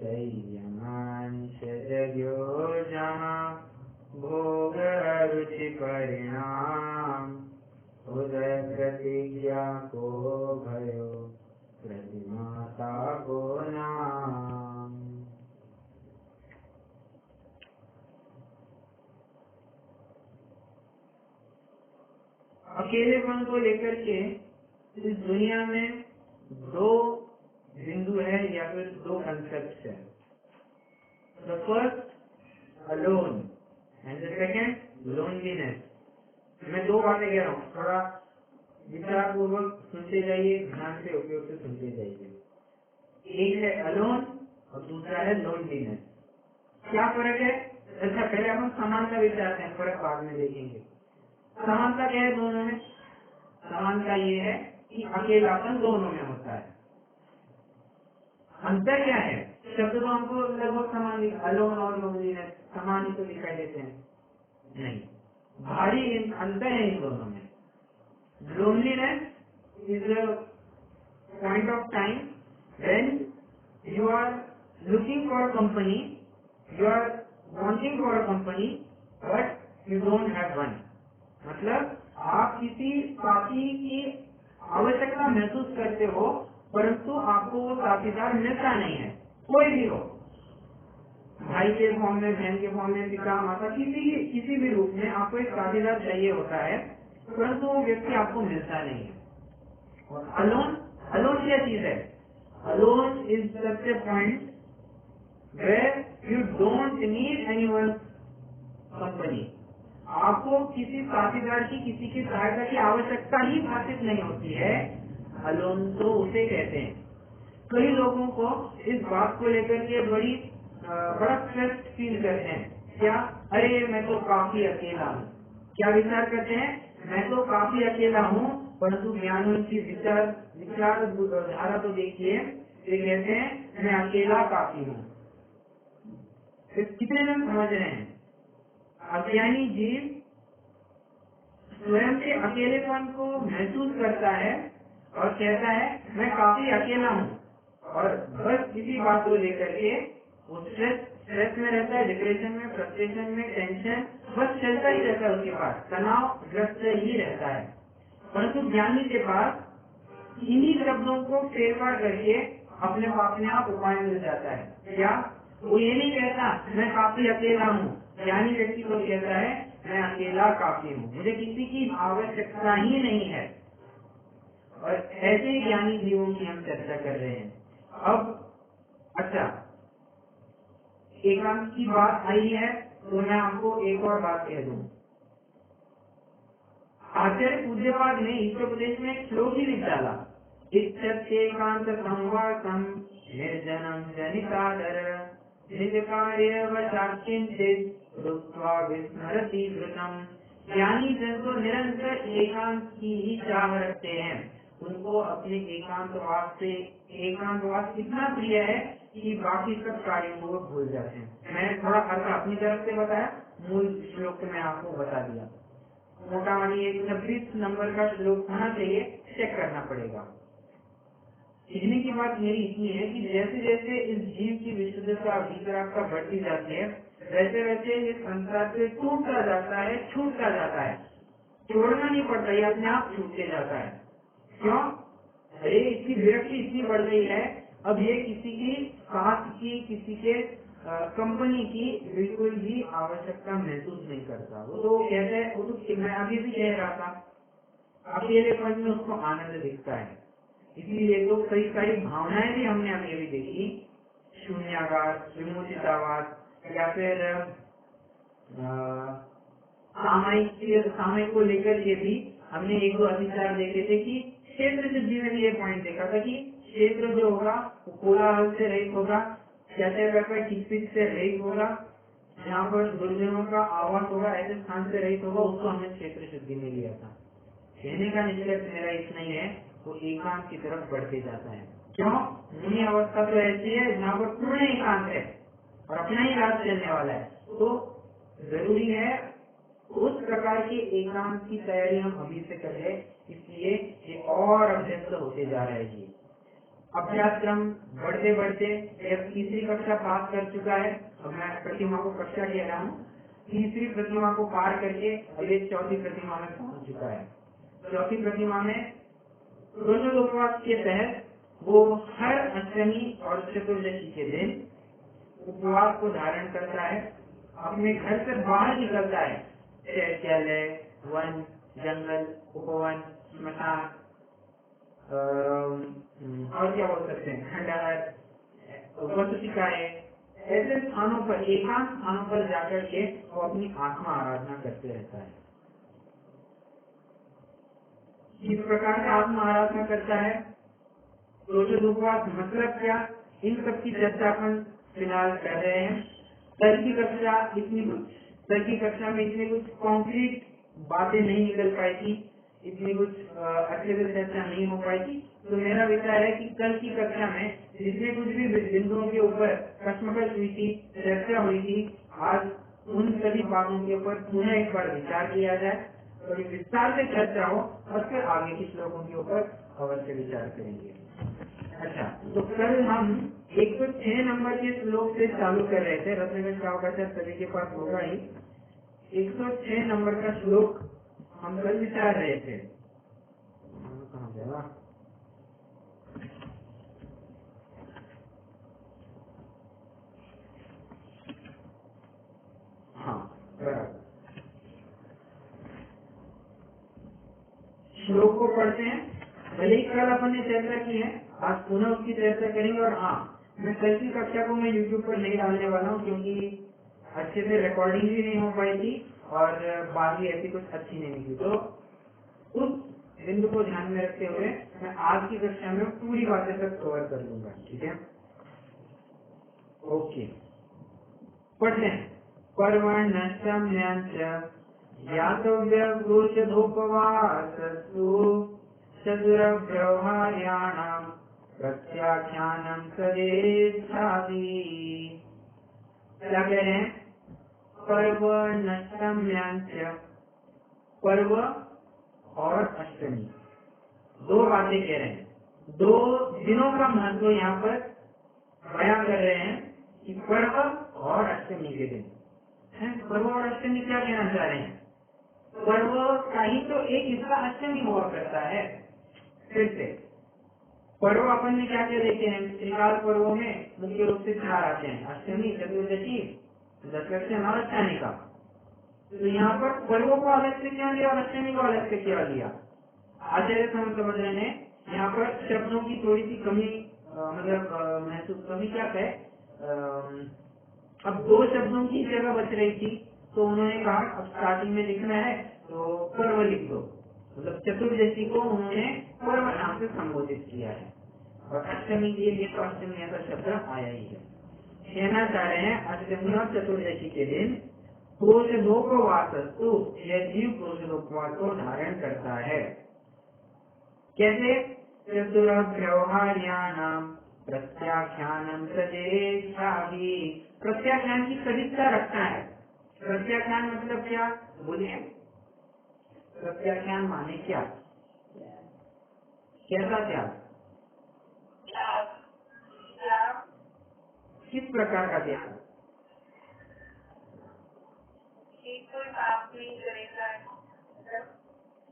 संयमांश जग्यो जहाँ भोग रुचि परिणाम उदय प्रतिज्ञा को भयो प्रतिमाता को नाम। अकेलेपन को लेकर के इस दुनिया में दो बिंदु है या फिर दो कंसेप्ट है। The first alone and the second loneliness. मैं दो बातें कह रहा हूँ, थोड़ा विचार पूर्वक सुनते जाइए, ध्यान से उपयोग से सुनते जाइए। एक है अलोन और दूसरा है लोनलीनेस। क्या फर्क है? अच्छा, पहले हम समानता विचारते हैं, फर्क बाद में देखेंगे। समानता क्या है दोनों में? समानता ये है कि अकेलापन दोनों में होता है। अंतर क्या है? शब्द तो हमको लगभग समान, अलोन और लोनलीनेस समान ही तो दिखाई देते हैं, नहीं, भारी अंतर है इन दोनों में। Loneliness is a point of time when you are looking for company, you are wanting for a company but you don't have one. मतलब आप किसी साथी की आवश्यकता महसूस करते हो परंतु आपको वो साथीदार मिलता नहीं है। कोई भी हो, भाई के फॉर्म में, बहन के फॉर्म में, पिता माता, किसी भी रूप में आपको एक साथीदार चाहिए होता है परंतु वो व्यक्ति आपको मिलता नहीं है। और अलोन, अलोन क्या चीज है? Alone is such a point where you don't need anyone company. आपको किसी साथीदार की, किसी की सहायता की आवश्यकता ही भाषित नहीं होती है। अलोन तो उसे कहते हैं। कई लोगों को इस बात को लेकर के बड़ा स्ट्रेस फील करते हैं। क्या? अरे मैं तो काफी अकेला हूँ। क्या विचार करते हैं? मैं तो काफी अकेला हूँ, परंतु ज्ञानियों की विचार धारा तो देखिए, ये कहते हैं मैं अकेला काफी हूँ। कितने लोग समझ रहे हैं? अज्ञानी जीव स्वयं के अकेलेपन को महसूस करता है और कहता है मैं काफी अकेला हूँ, और बस इसी बात को लेकर के वो स्ट्रेस में रहता है, डिप्रेशन में, फ्रस्ट्रेशन में, टेंशन बस चलता ही रहता है, उसके पास तनाव ग्रस्त ही रहता है। परंतु ज्ञानी के पास इन्हीं शब्दों को फेरफार करके अपने आप उपाय मिल जाता है। क्या? वो ये नहीं कहता मैं काफी अकेला हूँ, ज्ञानी व्यक्ति को कहता है मैं अकेला काफी हूँ, मुझे किसी की आवश्यकता ही नहीं है। और ऐसे ज्ञानी जीवों की हम चर्चा कर रहे हैं। अब अच्छा, एकांत की बात आई है तो मैं आपको एक और बात कह दूं। आचार्य पूज्यपाद ने ईश्वर प्रदेश में एक श्लोक ही लिख डाला, इत्येकांत संवासम निर्जनम जनितादर निज कार्य वचाचिंतित रुत्वा विस्मरति वृतम। ज्ञानी जन तो निरंतर एकांत की ही चाह रखते हैं। उनको अपने एकांतवास इतना प्रिय है कि बाकी सब कार्यों को वो भूल जाते हैं। मैंने थोड़ा अर्थ अपनी तरफ से बताया, मूल श्लोक में आपको बता दिया। मोटा मानी 26 नंबर का श्लोक होना चाहिए, चेक करना पड़ेगा। सीखने की बात मेरी इतनी है कि जैसे जैसे इस जीव की विशुद्धता वितरागता बढ़ती जाती है, वैसे वैसे ये संसार से टूटता जाता है, छूटता जाता है। छोड़ना नहीं पड़ता, ये अपने आप छूटते जाता है। क्यों? अरे इसकी विरक्ति इतनी बढ़ गई है, अब ये किसी की साथ की, किसी के कंपनी की बिल्कुल भी आवश्यकता महसूस नहीं करता। वो तो कहते हैं, वो तो मैं अभी भी कह रहा था, अकेलेपन में उसको आनंद दिखता है। इसीलिए तो कई सारी भावनाएं भी हमने अभी देखी, शून्यागार, विमोचितावास या फिर सामयिक को लेकर के भी हमने एक दो अतिचार देखे थे कि क्षेत्र सिद्धि में भी ये पॉइंट देखा था कि क्षेत्र जो होगा वो कोलाहल से रहित होगा, किचपिच से रहित होगा, जहाँ पर दुर्जनों का आवास होगा ऐसे स्थान से रहित होगा, उसको हमने क्षेत्र सिद्धि में लिया था। कहने का निष्कर्ष मेरा इतना ही है, वो एकांत की तरफ बढ़ते जाता है। क्यों? मुनि अवस्था तो ऐसी है जहाँ पर पूर्ण एकांत है और अपना ही राज चलने वाला है, तो जरूरी है उस प्रकार के एकांत की तैयारी हम अभी से कर ले, इसलिए ये और अभ्यस्त होते जा रहे हैं। अभ्यासक्रम बढ़ते बढ़ते एक तीसरी कक्षा पास कर चुका है। अब मैं प्रतिमा को कक्षा कह रहा हूँ। तीसरी प्रतिमा को पार करके अब एक चौथी प्रतिमा में पहुंच चुका है। चौथी प्रतिमा में उपवास के तहत वो हर अष्टमी और चतुर्दशी के दिन उपवास को धारण करता है। अपने घर से बाहर निकलता है। शौचालय, वन, जंगल, उपवन, श्मशान और क्या बोल सकते हैं, खंडहर, वसतिकाएं, ऐसे स्थानों पर, एकांत स्थानों पर जाकर के वो अपनी आत्मा आराधना करते रहता है। किस प्रकार का आत्मा आराधना करता है, उपवास मतलब क्या, इन सब की चर्चा अपन फिलहाल कर रहे हैं। कल की कक्षा में इतनी कुछ कॉन्क्रीट बातें नहीं निकल पाई थी, इतनी कुछ अच्छे से चर्चा नहीं हो पाई थी। तो मेरा विचार है कि कल की कक्षा में जितने कुछ भी बिंदुओं के ऊपर कश्मकश हुई थी, चर्चा हुई थी, आज उन सभी बातों के ऊपर पुनः एक बार विचार किया जाए, थोड़ी विस्तार से चर्चा हो और फिर आगे के श्लोकों के ऊपर अवश्य विचार करेंगे। अच्छा, तो कल हम 106 नंबर के श्लोक से चालू कर रहे थे। रत्नगंज का अवकाश सभी के पास होगा ही। 106 नंबर का श्लोक हम कल विचार रहे थे। कहाँ गया? हाँ, बराबर। श्लोक को पढ़ते हैं। भले ही कल अपन ने चर्चा की है, आज पुनः उसकी चर्चा करेंगे। और हाँ, मैं कल की कक्षा को मैं YouTube पर नहीं डालने वाला हूँ, क्योंकि अच्छे से रिकॉर्डिंग भी नहीं हो पाई थी और बात भी ऐसी कुछ अच्छी नहीं थी। तो उस बिंदु को ध्यान में रखते हुए मैं आज की कक्षा में पूरी बातें तक कवर कर लूंगा। ठीक है, ओके, पढ़ते हैं। पर्वणश्चम्यञ्च ज्ञातव्यवृषधोपवासस्तु चतुरव्यवहार्याणां प्रत्याख्यानं सदेच्छामि। क्या कह रहे हैं? पर्वणश्चम्यञ्च, पर्व और अष्टमी, दो बातें कह रहे हैं। दो दिनों का महत्व यहाँ पर बयान कर रहे हैं कि पर्व और अष्टमी के दिन है। पर्व और अष्टमी क्या कहना चाह रहे हैं? पर्व का ही तो एक हिस्सा अष्टमी हुआ करता है। फिर से पर्व अपन में क्या क्या देखे हैं? त्रिकाल पर्वों में मुख्य रूप से 4 आते हैं, अष्टमी, चतुर्दशी, दशलक्ष्मी और अष्टमिका। तो यहाँ पर पर्वों को अलग से क्यों लिया और अष्टमी को अलग से क्यों लिया? आचार्य समझ ने यहाँ पर शब्दों की थोड़ी सी कमी, मतलब महसूस कमी क्या है। अब 2 शब्दों की जगह बच रही थी, तो उन्होंने कहा अब स्टार्टिंग में लिखना है तो पर्व लिख दो। मतलब चतुर्दशी को उन्होंने पर्व नाम से संबोधित किया है और अष्टमी के लिए तो अष्टमी ऐसा शब्द आया ही है। कहना चाह रहे हैं अष्टमी और चतुर्दशी के दिन पुरुषोपवास, यह जीव पुरुषोपवास को धारण करता है। कैसे? चतुरव्यवहार्याणां प्रत्याख्यानं सदेच्छामि। प्रत्याख्यान की सदिच्छा रखना है। प्रत्याख्यान मतलब क्या? बोलिए, प्रत्याख्यान माने क्या? कैसा त्याग? किस प्रकार का त्याग?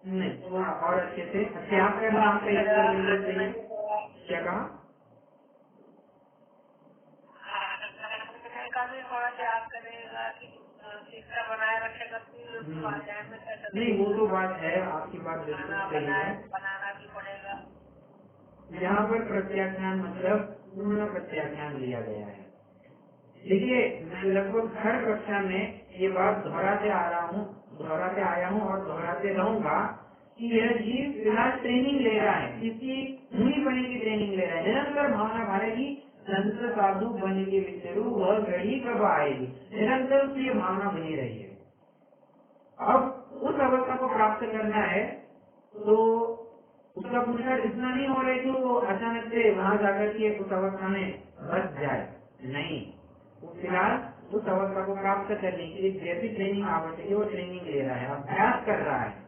नहीं, थोड़ा और अच्छे से त्याग करना आपका क्या कहा? नहीं, वो तो बात है, आपकी बात बिल्कुल सही है। यहाँ पर प्रत्याख्यान मतलब पूर्ण प्रत्याख्यान लिया गया है। देखिए, मैं लगभग हर कक्षा में ये बात दोहराते आया हूँ और दोहराते रहूंगा कि यह जीव फिलहाल ट्रेनिंग ले रहा है, किसी मुनि बनने की ट्रेनिंग ले रहा है। निरंतर भावना भारेगी, संत साधु बनने के विचारू वह घड़ी कब आएगी, निरंतर उसकी ये भावना बनी रही है। अब उस अवस्था को प्राप्त करना है तो उसका पुरुषार्थ इतना नहीं हो रहा है कि वो अचानक से वहां जाकर के उस अवस्था में बच जाए। नहीं, वो फिलहाल उस अवस्था को प्राप्त करने के लिए जैसी ट्रेनिंग आवश्यक है वो ट्रेनिंग ले रहा है, अभ्यास कर रहा है।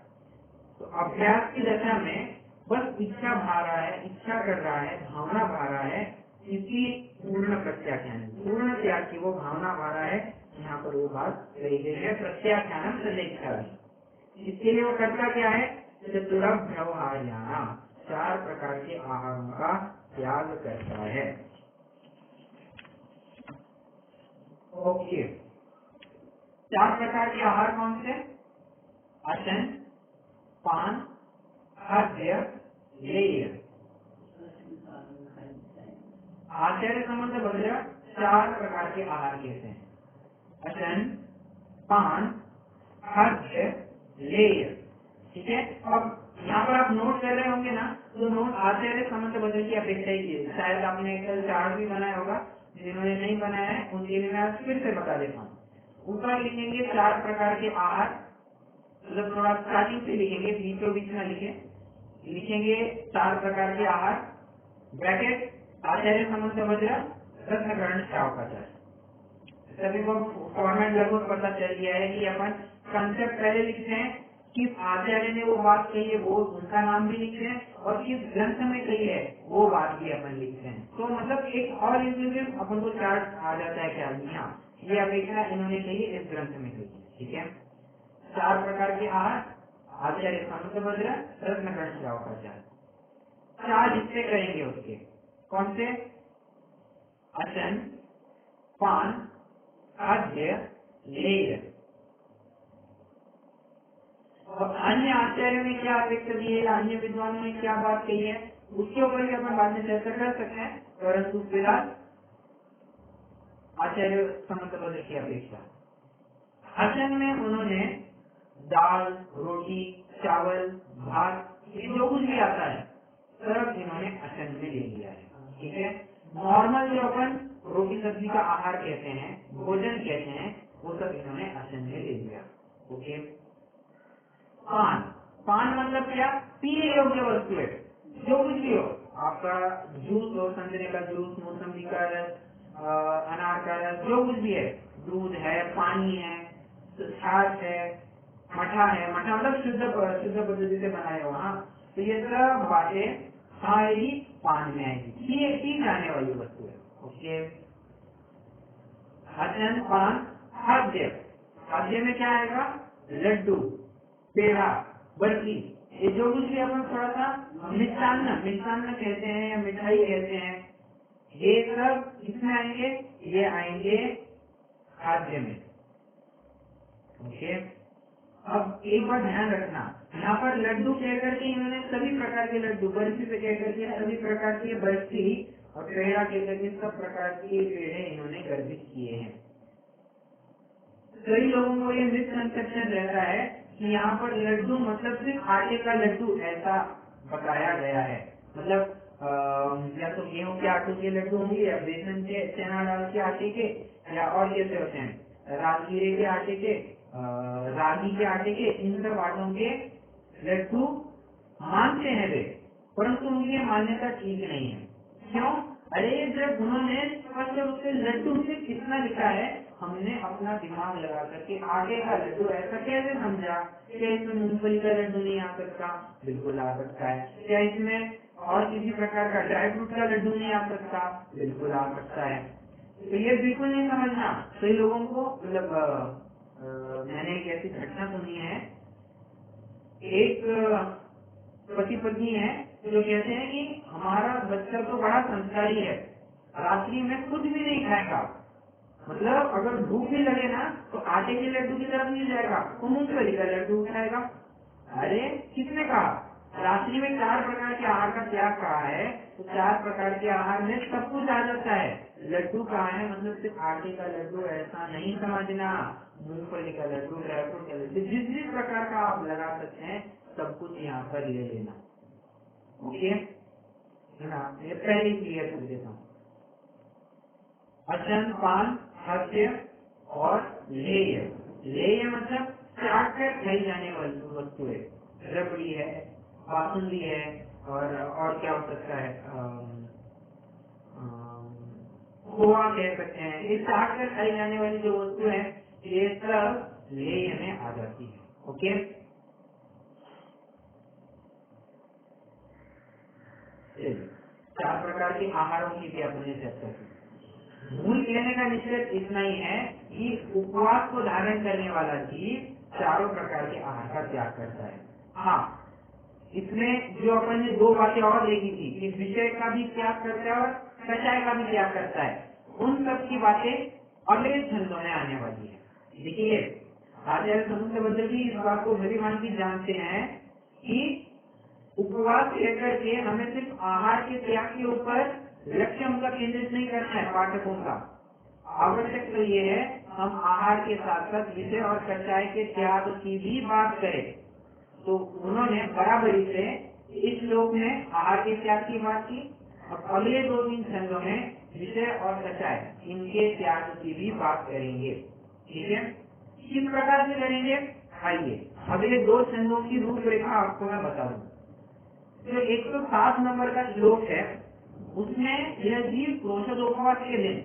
तो अभ्यास की दशा में बस इच्छा भा रहा है, इच्छा कर रहा है, भावना भा रहा है, इसकी पूर्ण प्रत्याख्यान, पूर्ण त्याग की वो भावना भा रहा है। यहाँ पर वो बात कही गई है, प्रत्याख्यान तदेच्छा। इसके लिए वो करता क्या है? चतुरभ व्यवहार्याणाम, 4 प्रकार के आहारों का त्याग करता है। ओके, 4 प्रकार के आहार कौन से? अशन, पान, खाद्य, लेय। आचार्य संबंध बदला 4 प्रकार के आहार कहते हैं। अशन, पान, खाद्य, लेय। ठीक है, अब यहाँ पर आप नोट कर रहे होंगे ना, तो नोट आचार्य संबंध बदल की अपेक्षा ही की। शायद आपने एक्सेल चार्ट भी बनाया होगा, जिन्होंने नहीं बनाया है उनके लिए मैं फिर से बता देता हूँ। ऊपर लिखेंगे 4 प्रकार के आहार, मतलब थोड़ा स्टार्टिंग से लिखेंगे, बीचों बीच में लिखेंगे 4 प्रकार के आहार, ब्रैकेट आचार्य संबंध बदला रत्नकरण श्रावकाचार्य। सभी को फॉर्मेट लगभग पता चल गया है कि अपन कंसेप्ट पहले लिखते हैं, किस आचार्य ने वो बात कही है वो उनका नाम भी लिखते हैं, और किस ग्रंथ में कही है वो बात भी अपन लिखते हैं। तो मतलब एक और इजीली अपन को चार्ट आ जाता है क्या, हाँ ये अपेक्षा इन्होंने कही इस ग्रंथ में कही है। ठीक है, 4 प्रकार के आहार, आचार्य समुद्रभद्र, रत्नकर्ण श्रावकाचार्य। 4 हिस्से करेंगे उसके, कौन से? अशन, पान, खाद्य, लेय। और अन्य आचार्यों ने क्या अपेक्षा दी है, अन्य विद्वानों ने क्या बात कही है, उसके ऊपर भी अपन बाद में चर्चा कर सकते हैं, परंतु फिलहाल आचार्य समुद्रभद्र की अपेक्षा। अशन में उन्होंने दाल, रोटी, चावल, भात, ये जो कुछ भी आता है सब इन्होंने अशन में ले लिया है। ठीक है, नॉर्मल जो अपन रोटी सब्जी का आहार कहते हैं, भोजन कहते हैं, वो सब इन्होंने अशन में ले लिया। ओके, पान, पान मतलब क्या? पीने योग्य वस्तु है, जो कुछ भी हो, आपका जूस हो, संतरे का जूस, मौसमी का रस, अनार का रस, जो कुछ भी है, दूध है, पानी है, छाछ है, मठा है, मठा मतलब शुद्ध पद्धति से बनाया हुआ। हाँ, तो ये सब बातें सारी पान में आएगी, ये पी जाने वाली वस्तु है। ओके, अशन, पान, खाद्य, खाद्य में क्या आएगा? लड्डू, पेड़ा, बर्फी, ये जो कुछ भी अपन थोड़ा सा मिष्टान्न कहते हैं या मिठाई कहते हैं, ये सब किसमें आएंगे? ये आएंगे खाद्य में। ओके, अब एक बार ध्यान रखना, यहाँ पर लड्डू कह करके इन्होंने सभी प्रकार के लड्डू, बर्फी से कह करके सभी प्रकार की बर्फी, और पेड़ा कह करके सब प्रकार के पेड़े इन्होंने गर्भित किए हैं। कई लोगों को ये मिसकंसेप्शन रहता है कि यहाँ पर लड्डू मतलब सिर्फ आटे का लड्डू ऐसा बताया गया है, मतलब या तो गेहूं के आटे के लड्डू होंगे, या बेसन के चना दाल के आटे के, या और कैसे होते हैं राजगीरे के आटे के, रागी के आटे के, इन सब आटों के लड्डू मानते हैं वे, परंतु उनकी मान्यता ठीक नहीं है। क्यों? अरे जब उन्होंने स्पष्ट रूप से लड्डू से कितना लिखा है, हमने अपना दिमाग लगा करके आटे का लड्डू ऐसा कैसे समझा? क्या इसमें मूंगफली का लड्डू नहीं आ सकता? बिल्कुल आ सकता है। क्या इसमें और किसी प्रकार का ड्राई फ्रूट का लड्डू नहीं आ सकता? बिल्कुल आ सकता है। तो ये बिल्कुल नहीं समझना। कई लोगों को मतलब मैंने एक ऐसी घटना सुनी है, एक पति पत्नी है जो कहते हैं कि हमारा बच्चा तो बड़ा संस्कारी है, रात्रि में कुछ भी नहीं खाएगा, मतलब अगर भूख भी लगे ना तो आटे के लड्डू की तरफ नहीं जाएगा, वो मूंगफली का लड्डू उठाएगा। अरे किसने कहा? रात्रि में 4 प्रकार के आहार का त्याग कहा है, तो 4 प्रकार के आहार में सब कुछ आ जाता है। लड्डू कहा है मतलब सिर्फ आटे का लड्डू ऐसा नहीं समझना, मूंगफली का लड्डू, ड्राई फ्रूट का लड्डू, जिस जिस प्रकार का आप लगा सकते हैं सब कुछ यहाँ पर ले लेना। ओके, है ना, ये पहले क्लियर कर देता हूँ। अशन, पान, खाद्य और लेय। लेय मतलब चाट कर खाई जाने वाली वस्तु है, रबड़ी है, बासुंदी है, और क्या हो सकता है, खोआ कह सकते हैं। ये चाट कर खाई जाने वाली जो वस्तु है ये सब लेय में आ जाती है। ओके, 4 प्रकार के आहारों की भी अपने चर्चा की। मूल कहने का निश्चय इतना ही है कि उपवास को धारण करने वाला जीव 4 प्रकार के आहार का त्याग करता है। हाँ, इसमें जो अपन ने 2 बातें और देखी थी कि विषय का भी त्याग करता है और कषाय का भी त्याग करता है, उन सब की बातें अगले छंदों में आने वाली है। देखिए, आचार्य समुद्रभद्र भी इस बात को भली भांति जानते हैं कि उपवास लेकर के हमें सिर्फ आहार के त्याग के ऊपर लक्ष्य उनका केंद्रित नहीं करना है पाठकों का। आवश्यक तो ये है हम आहार के साथ साथ विषय और कषाय के त्याग की भी बात करें। तो उन्होंने बराबरी से इस श्लोक में आहार के त्याग की बात की और अगले 2-3 छंदों में विषय और कषाय इनके त्याग की भी बात करेंगे। ठीक है, किस प्रकार से करेंगे, आइए अगले 2 छंदों की रूपरेखा आपको मैं बता दूं। जो 107 नंबर का श्लोक है उसमें यह जीव क्रोशोपवास के दिन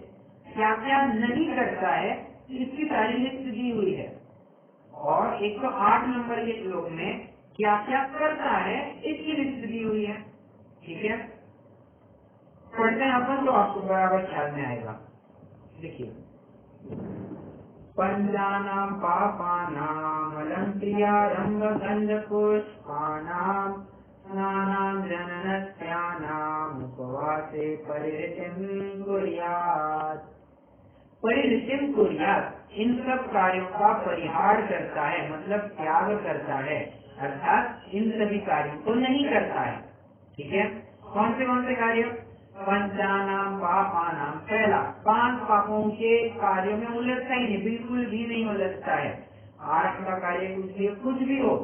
क्या क्या नहीं करता है इसकी सारी लिस्ट दी हुई है, और 108 नंबर के श्लोक में क्या क्या करता है इसकी लिस्ट दी हुई है। ठीक है, पढ़ते हैं अपन तो आपको बराबर ख्याल में आएगा। देखिए, पंचानां पापानां अलंक्रियारंभ गंध पुष्पानां स्नानां जननस्यानां उपवासे परिऋतिं कुर्यात्। परिऋतिं कुर्यात् इन सब कार्यों का परिहार करता है, मतलब त्याग करता है, अर्थात इन सभी कार्यों को नहीं करता है। ठीक है, कौन से कार्य, पंचानाम पापानां, पहला 5 पापों के कार्यों में उलझता ही नहीं, बिल्कुल भी नहीं उलझता है। आरंभ का कार्य कुछ भी हो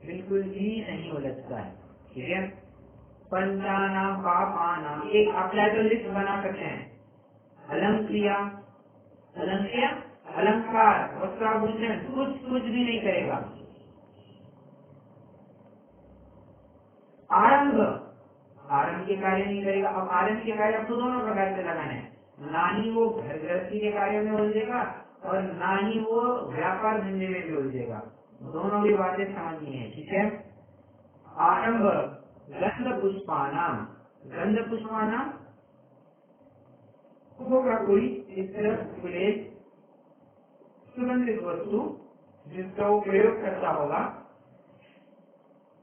बिल्कुल भी नहीं उलझता है। ठीक है, पंचानाम पापानां, एक आप चाहे तो लिस्ट बना सकते हैं। अलंक्रिया, अलंक्रिया अलंकार वस्त्राभूषण कुछ भी नहीं करेगा। आरंभ के कार्य नहीं करेगा। अब आरंभ के कार्य आपको दोनों प्रकार से लगाना है, ना ही वो घर गृहस्थी के कार्य में उलझेगा और ना ही वो व्यापार धंधे में भी उलझेगा, दोनों भी बातें समझनी है। ठीक है, आरंभ गंध पुष्पानाम, गंध पुष्पानाम होगा कोई इत्र गुलेल सुगंधित वस्तु जिसका वो प्रयोग करता होगा।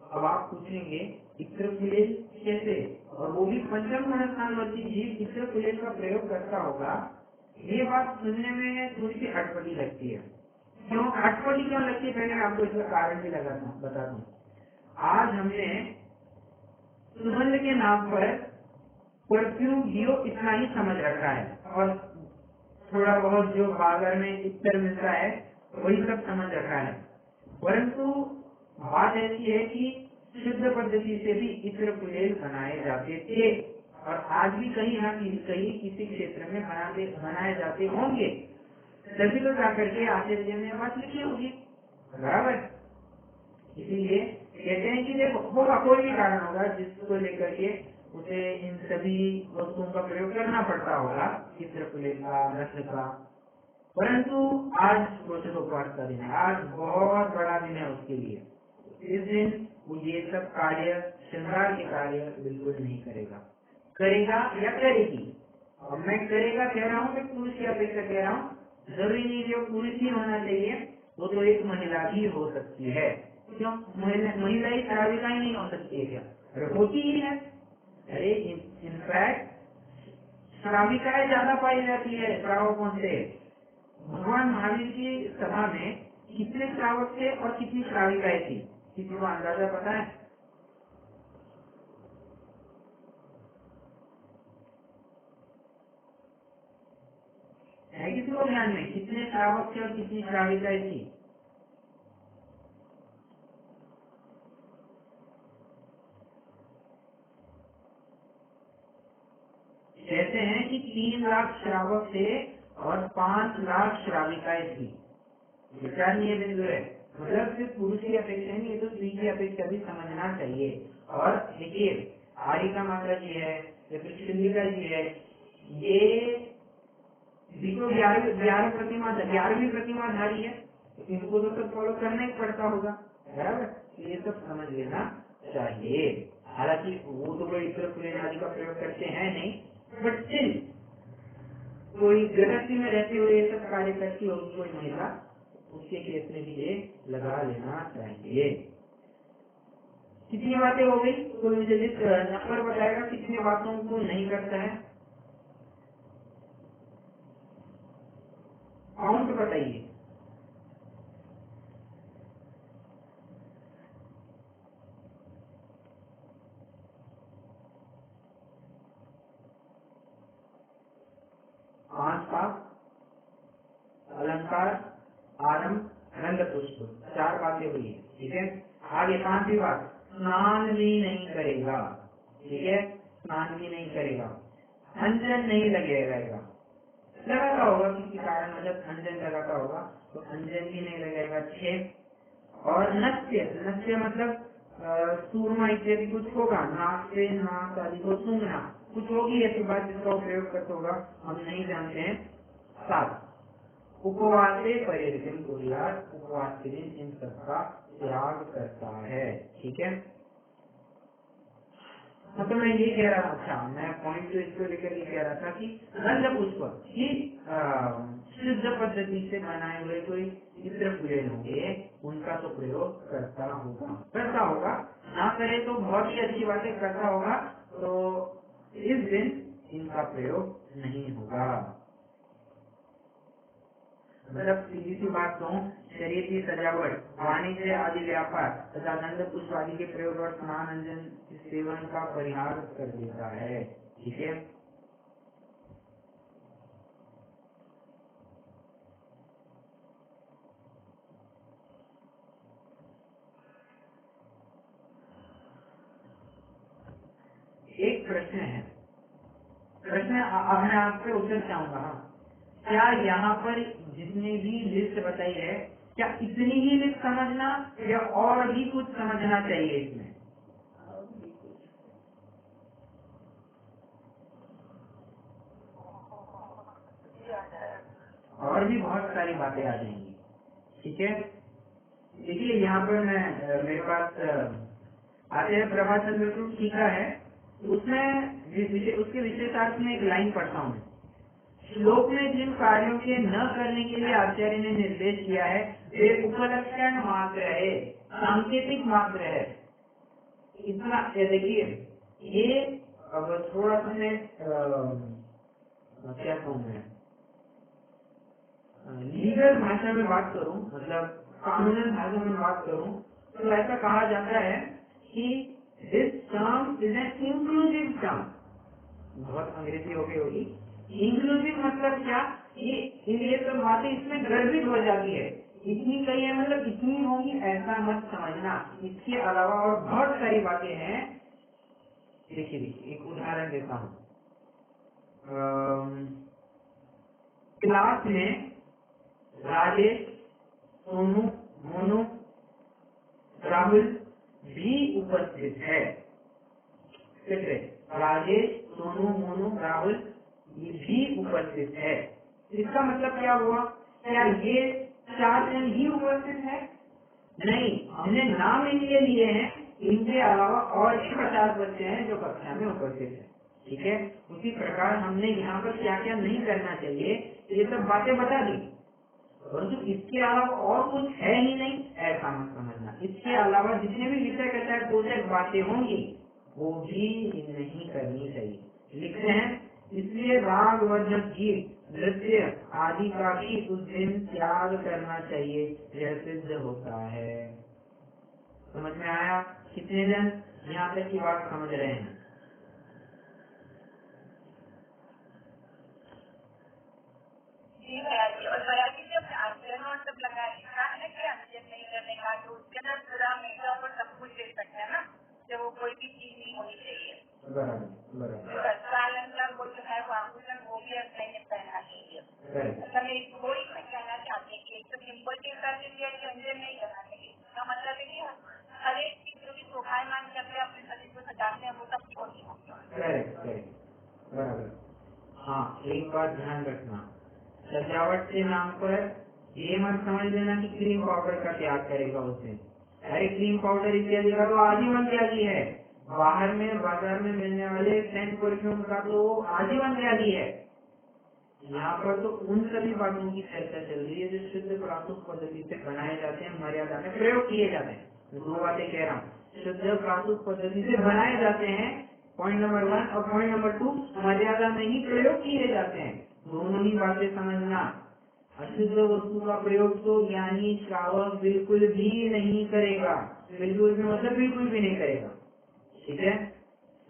अब आप पूछेंगे इत्र गुलेल कैसे, और वो भी पंचम स्थानवर्ती जीव इत्र गुलेल का प्रयोग करता होगा। ये बात सुनने में थोड़ी सी अटपटी लगती है। क्यों अटपटी क्यों लगती है, पहले आपको इसका कारण भी बताता हूँ। आज हमने सुगंध के नाम पर परफ्यूम डियो इतना ही समझ रखा है और थोड़ा बहुत जो बाजार में इत्र मिलता है वही सब समझ रखा है, परंतु बात ऐसी है कि शुद्ध पद्धति से भी इत्र गुलेल बनाए जाते थे और आज भी कहीं ना कहीं किसी क्षेत्र में बनाए जाते होंगे, तभी तो जाकर के आचार्य ने बात लिखी होगी। बराबर, इसीलिए कहते हैं कि देखो होगा कोई भी कारण होगा जिसको लेकर के उसे इन सभी वस्तुओं का प्रयोग करना पड़ता होगा, चित्र का, रस का, परंतु आज क्रोशोपवास का दिन है, आज बहुत बड़ा दिन है उसके लिए। इस दिन वो ये सब कार्य, श्रृंगार के कार्य बिल्कुल नहीं करेगा। करेगा या करेगी, अब मैं करेगा कह रहा हूँ, मैं पुरुष की अपेक्षा कह रहा हूँ, जरूरी नहीं जो पुरुष ही होना चाहिए, वो तो एक महिला भी हो सकती है। क्यों महिला ही श्राविका ही नहीं हो सकती है क्या? अरे होती ही है। अरे इनफैक्ट श्राविकाएं ज्यादा पाई जाती है श्रावकों से। भगवान महावीर की सभा में कितने श्रावक थे और कितनी श्राविकाएं थी, किसी को अंदाजा पता है? किसी को ध्यान में कितने श्रावक थे और कितनी श्राविकाएं थी? कहते हैं कि 3 लाख श्रावक थे और 5 लाख श्राविकाएं थी। विचारणीय बिंदु है, मतलब सिर्फ पुरुष की अपेक्षा नहीं, ये तो स्त्री की अपेक्षा भी समझना चाहिए। और देखिए आरिका माता जी है या फिर शिंदिका जी है, ये भी तो 11वीं प्रतिमाधारी है, तो इनको तो सब फॉलो करना ही पड़ता होगा। बराबर, ये सब समझ लेना चाहिए। हालांकि वो तो कोई इत्र पुलिन आदि का प्रयोग करते हैं नहीं, बट स्टिल कोई गृहस्थी में रहते हुए ये सब कार्य करती होगी कोई महिला, उसके केस में भी ये लगा लेना चाहिए। कितनी बातें हो गई? कोई मुझे लिस्ट नंबर बताएगा कितनी बातों को नहीं करता है? काउंट बताइए। पांच अलंकार, आरंभ, रंग पुष्प, 4 बातें हुई है। ठीक है, आगे 5वीं बात, स्नान भी नहीं करेगा। ठीक है, स्नान भी नहीं करेगा, अंजन नहीं लगेगा, लगाता होगा किसी कारण मतलब अंजन लगाता होगा तो अंजन भी नहीं लगेगा। 6 और नृत्य, नृत्य मतलब सूरमा इत्यादि कुछ होगा, नाक से नाक आदि को सूंघना, कुछ होगी ऐसी बात जिसका उपयोग करता होगा, हम नहीं जानते हैं। 7 उपवास से परिवर्तन को उपवास के दिन इन सबका त्याग करता है। ठीक है, मतलब मैं ये कह रहा था, अच्छा मैं पॉइंट तो इसको लेकर ये कह रहा था कि गंध पुष्प ही शुद्ध पद्धति से बनाए हुए कोई चित्र पूरे होंगे, उनका तो प्रयोग करता होगा, ना करे तो बहुत ही अच्छी बात है, करता होगा तो इस दिन इनका प्रयोग नहीं होगा। मतलब सीधी सी बात कहूँ, शरीर की सजावट, वाणिज्य आदि व्यापार तथा गंध पुष्प आदि के प्रयोग और स्नान अंजन सेवन का परिहार कर देता है। ठीक है, एक प्रश्न है, अब मैं आपसे उत्तर चाहूंगा। क्या यहाँ पर जितनी भी लिस्ट बताई है, क्या इतनी ही लिस्ट समझना या और भी कुछ समझना चाहिए इसमें? और भी बहुत सारी बातें आ जाएंगी। ठीक है, देखिए यहाँ पर मैं मेरे पास आचार्य प्रभाचंद्र को टीका है, उसमें उसके विशेषार्थ में एक लाइन पढ़ता हूँ। श्लोक में जिन कार्यों के न करने के लिए आचार्य ने निर्देश किया है वे उपलक्षण मात्र है, सांकेतिक मात्र है। इतना देखिए, ये अब थोड़ा सा मैं क्या कहूँ, मैं लीगल भाषा में बात करूं, मतलब कानूनी भाषा में बात करूं, तो ऐसा कहा जाता है कि this term is an inclusive term. बहुत अंग्रेजी हो गई होगी। इंक्लूसिव मतलब क्या, ये सब बातें इसमें गर्भित हो जाती है, इतनी कही है मतलब इतनी होगी ऐसा मत समझना, इसके अलावा और बहुत सारी बातें हैं। देखिए एक उदाहरण देता हूँ। क्लास में राजेश, सोनू, मोनू, राहुल भी उपस्थित है। राजेश, सोनू, मोनू, राहुल ये भी उपस्थित है। इसका मतलब क्या हुआ? क्या ये 4 जन ही उपस्थित है? नहीं, हमने नाम इनके लिए हैं, इनके अलावा और भी 50 बच्चे हैं जो कक्षा में उपस्थित है। ठीक है, उसी प्रकार हमने यहाँ पर क्या क्या नहीं करना चाहिए ये सब बातें बता दी, परंतु इसके अलावा और कुछ है ही नहीं ऐसा मत समझना। इसके अलावा जितने भी विषय के तहत पोषक बातें होंगी वो भी नहीं करनी चाहिए। लिखते हैं, इसलिए राग वर्धक गीत, नृत्य आदि का भी उस दिन त्याग करना चाहिए, यह सिद्ध होता है। समझ में आया? कितने जन यहाँ तक की बात समझ रहे हैं? और बयानी जब आचरण और सब लगा लिखा है कि आचरण नहीं करने का, तो उसके अंदर पूरा मेकअप और सब कुछ ले सकते हैं ना, जब वो कोई भी चीज नहीं होनी चाहिए। अलंकार वो जो है वो आभूषण वो भी नहीं पहनना चाहिए। मतलब वही मैं कहना चाहती हूँ कि एक तो सिंपल के हिसाब से अंजन नहीं करना चाहिए। इसका मतलब है कि हर एक चीज जो भी शोभायमान करते हैं अपने शरीर को सजाते हैं वो सब छोड़ना। बराबर। हाँ, एक बात ध्यान रखना, सजावट के नाम पर ये मत समझ लेना कि क्रीम पाउडर का त्याग करेगा उससे। अरे क्रीम पाउडर इत्यादि का तो आजीवन त्यागी है, बाहर में बाजार में मिलने वाले सेंट परफ्यूम का तो आजीवन व्याधि है। यहाँ पर तो उन सभी बातों की चर्चा चल रही है जो शुद्ध प्रातुक पद्धति से बनाए जाते हैं, मर्यादा में प्रयोग किए जाते हैं। मैं 2 बातें कह रहा हूँ, शुद्ध प्रातुक पद्धति से बनाए जाते हैं, पॉइंट नंबर 1, और पॉइंट नंबर 2, मर्यादा में ही प्रयोग किए जाते हैं। दोनों ही बातें समझना। अशुद्ध वस्तु का प्रयोग तो ज्ञानी श्रावक बिल्कुल भी नहीं करेगा, बिल्कुल भी मतलब बिल्कुल भी नहीं करेगा। ठीक है,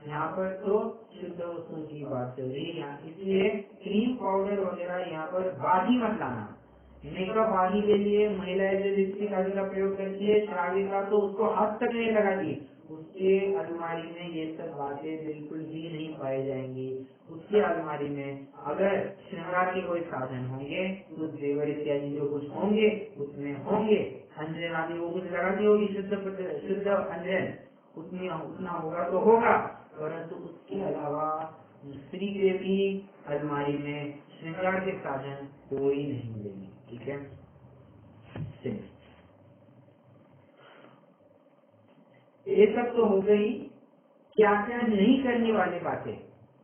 यहाँ पर तो शुद्ध वस्तु की बात चल रही है, इसलिए क्रीम पाउडर वगैरह यहाँ पर बाजी मत लाना। मेकअप आदि के लिए महिलाएं जो लिपस्टिक आदि का प्रयोग करती है, श्राविका तो उसको हाथ तक नहीं लगाती, उसके अलमारी में ये सब बातें बिल्कुल भी नहीं पाई जाएंगी। उसके अलमारी में अगर श्रृंगार के कोई साधन होंगे तो जेवर इत्यादि जो कुछ होंगे उसमें होंगे, अंजन आदि वो कुछ लगाती होगी, शुद्ध अंजन उतना होगा तो होगा, परंतु उसके अलावा स्त्री के भी अलमारी में श्रृंगार के साधन कोई नहीं मिलेंगे। ठीक है, ये सब तो हो गई क्या क्या नहीं करने वाली बातें,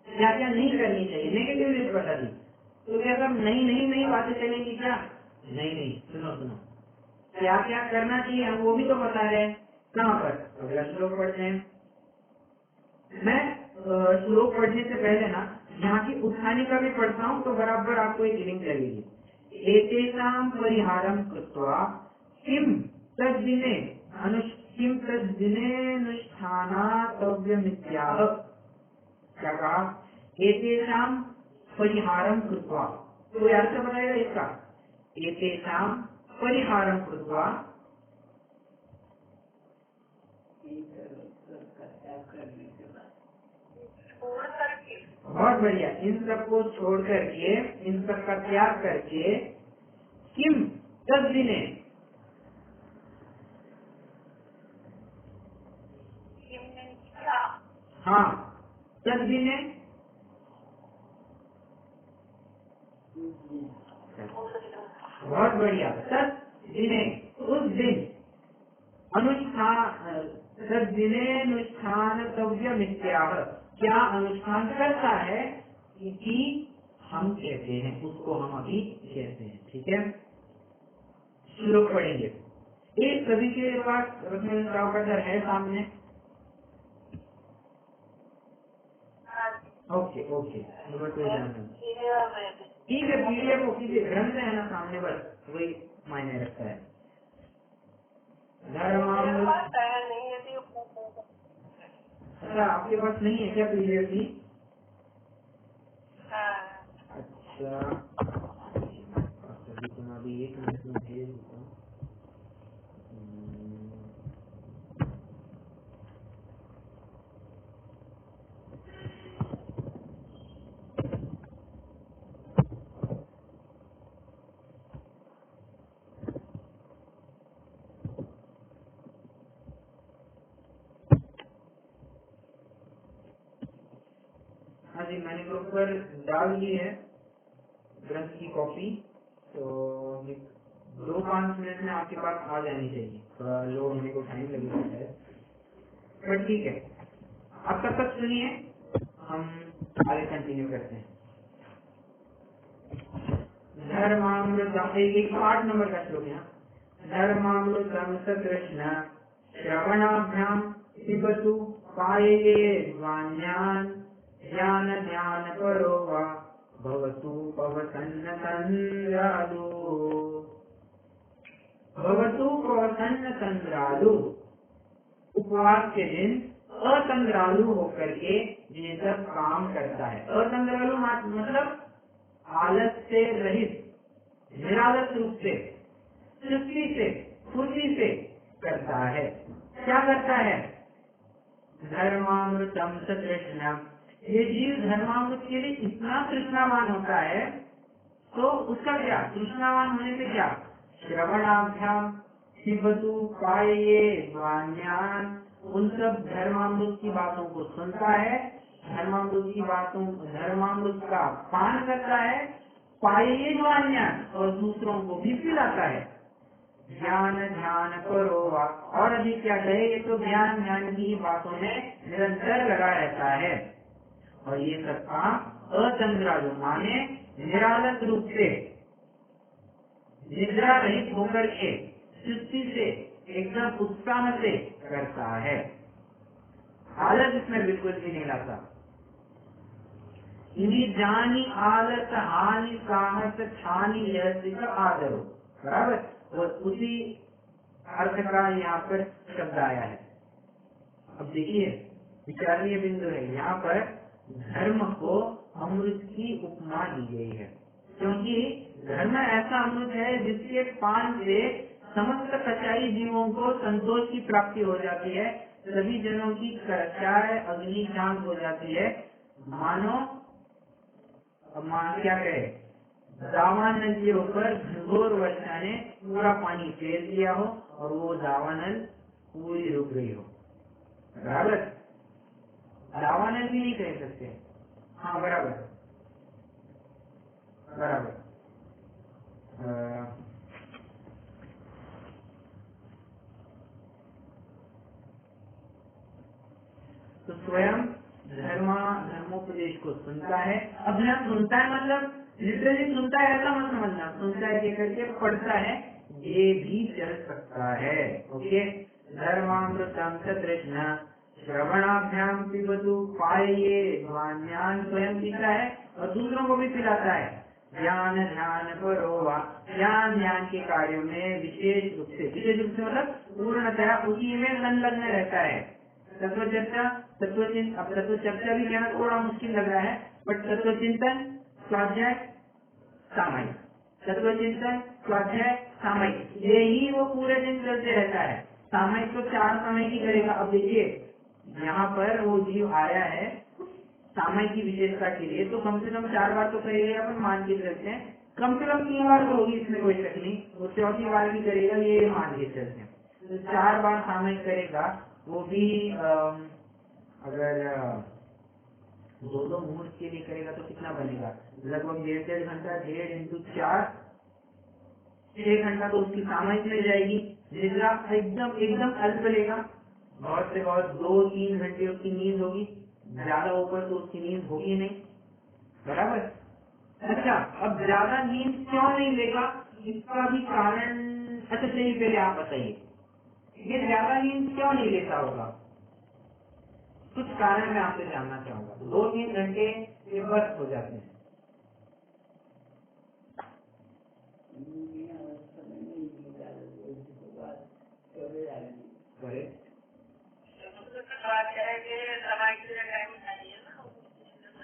क्या क्या नहीं करनी चाहिए, नेगेटिव लिस्ट बता दी। तो क्या सब नई बातें चलेंगी क्या? नहीं, सुनो, क्या क्या करना चाहिए हम वो भी तो बता रहे हैं। कहाँ पर? अगला श्लोक पढ़ते हैं। मैं श्लोक पढ़ने से पहले ना यहाँ की उत्थानी का भी पढ़ता हूँ तो बराबर आपको एक लिंक लगेगी। एतेषां परिहारं कृत्वा किम तद्दिने अनुष्ठानातव्यमित्याह। क्या कहा? एतेषां परिहारं कृत्वा, तो यार से बताएगा इसका। एतेषां परिहारं कृत्वा, बहुत बढ़िया, इन सबको छोड़ करके, इन सब का त्याग करके, किम तद्दिने, हाँ तद्दिने, बहुत बढ़िया, तद्दिने उस दिन, अनुष्ठान तद्दिनेनुष्ठानतव्यमित्याह, क्या अनुष्ठान करता है कि हम कहते हैं, उसको हम अभी कहते हैं। ठीक है, श्लोक पढ़ेंगे। एक सभी के पास रत्न का दर है सामने। ओके, नंबर 2 ध्यान रखना। ठीक है, पीडीएफ किसी ग्रंथ है ना सामने, बस वही मायने रखता है। अच्छा, आपके पास नहीं है क्या पीडीएफ भी? अच्छा, अभी तुम अभी 1 मिनट में भेज देता हूँ। हाँ जी, मैंने ग्रुप पर डाल दी है ग्रंथ की कॉपी, तो 2-5 मिनट में आपके पास आ जानी चाहिए। थोड़ा लोड होने को टाइम लगेगा है, पर ठीक है। अब तब तक सुनिए, हम आगे कंटिन्यू करते हैं। धर्मामृतम, एक 8 नंबर का श्लोक है। धर्मामृतम स कृष्ण श्रवणाभ्याम पिबतु पायये स्वान्यान् ज्ञान ध्यान परो वा भवतु पवसन्न तन्द्रालु। भवतु पवसन्न तन्द्रालु, उपवास के दिन अतंद्रालु होकर के ये सब काम करता है। अतंद्रालु मतलब आलस से रहित, निरालस रूप से, चुस्ती से, फुर्ती से करता है। क्या करता है? धर्मामृतम स तृष्णा, ये जीव धर्मामृत के लिए इतना तृष्णावान होता है, तो उसका क्या? तृष्णावान होने से क्या? श्रवणाभ्याम पिबतु पायये स्वान्यान्, उन सब धर्मामृत की बातों को सुनता है, धर्मामृत का पान करता है, पायये स्वान्यान्, और दूसरों को भी पिलाता है। ज्ञान ध्यान करो वा, और अभी क्या कहे, ये तो ज्ञान ध्यान की बातों में निरंतर लगा रहता है। और ये सब काम अतंद्रालु माने निरालस रूप से, निद्रा रहित होकर के, सुस्ती से, एकदम उत्साह से करता है। आलस इसमें बिल्कुल भी नहीं लाता। जानी आलस हानि साहस छानी यह आदरो, बराबर। और उसी अर्थ का यहाँ पर शब्द आया है। अब देखिए विचारणीय बिंदु है, यहाँ पर धर्म को अमृत की उपमा दी गई है, क्योंकि धर्म ऐसा अमृत है जिसके पान से समस्त कचाई जीवों को संतोष की प्राप्ति हो जाती है, सभी जनों की कचाय अग्नि शांत हो जाती है। मानो क्या कहे, दावानल के ऊपर घनघोर वर्षा ने पूरा पानी फेर दिया हो और वो दावानल पूरी रुक गई हो, बराबर। दावानल भी नहीं कह सकते, हाँ बराबर बराबर। तो स्वयं धर्मोपदेश को सुनता है। अब यहाँ सुनता है मतलब लिटरली सुनता है ऐसा मत समझना, सुनता है करके पढ़ता है, ये भी चल सकता है। ओके, धर्मामृतम च तृष्णा श्रवणाभ्याम पिबतु पाये, ज्ञान स्वयं पीता है और दूसरों को भी पिलाता है। ज्ञान ध्यान करो वा, ज्ञान ध्यान के कार्यों में विशेष रूप से मतलब पूर्णतया उसी में संलग्न रहता है। तत्व चर्चा अब तत्व चर्चा भी कहना थोड़ा मुश्किल लग रहा है, बट तत्व चिंतन स्वाध्याय सामायिक, तत्व चिंतन स्वाध्याय सामायिक, यही वो पूरे दिन चलते रहता है। सामायिक तो 4 समय की करेगा। अब देखिए यहाँ पर वो जीव आया है सामायिक की विशेषता के लिए, तो कम से कम 4 बार तो करेगा, अपन मान के चलते हैं कम से कम 3 बार तो होगी, इसमें कोई शक नहीं। वो 4थी बार भी करेगा, ये मान के चलते हैं। तो 4 बार सामायिक करेगा, वो भी अगर 2-2 मुहूर्त के लिए करेगा तो कितना बनेगा, लगभग 1.5 घंटा, 1.5 into 4 6 घंटा तो उसकी सामायिक मिल जाएगी। निद्रा एकदम एकदम अल्प लेगा, बहुत से बहुत 2-3 घंटे उसकी नींद होगी, ज्यादा ऊपर तो उसकी नींद होगी नहीं, बराबर। अच्छा, अब ज्यादा नींद क्यों नहीं लेगा, इसका भी कारण, अच्छा चलिए पहले आप बताइए, ये ज्यादा नींद क्यों नहीं लेता होगा? कुछ कारण मैं आपसे जानना चाहूंगा। 2-3 घंटे ये बस हो जाते हैं।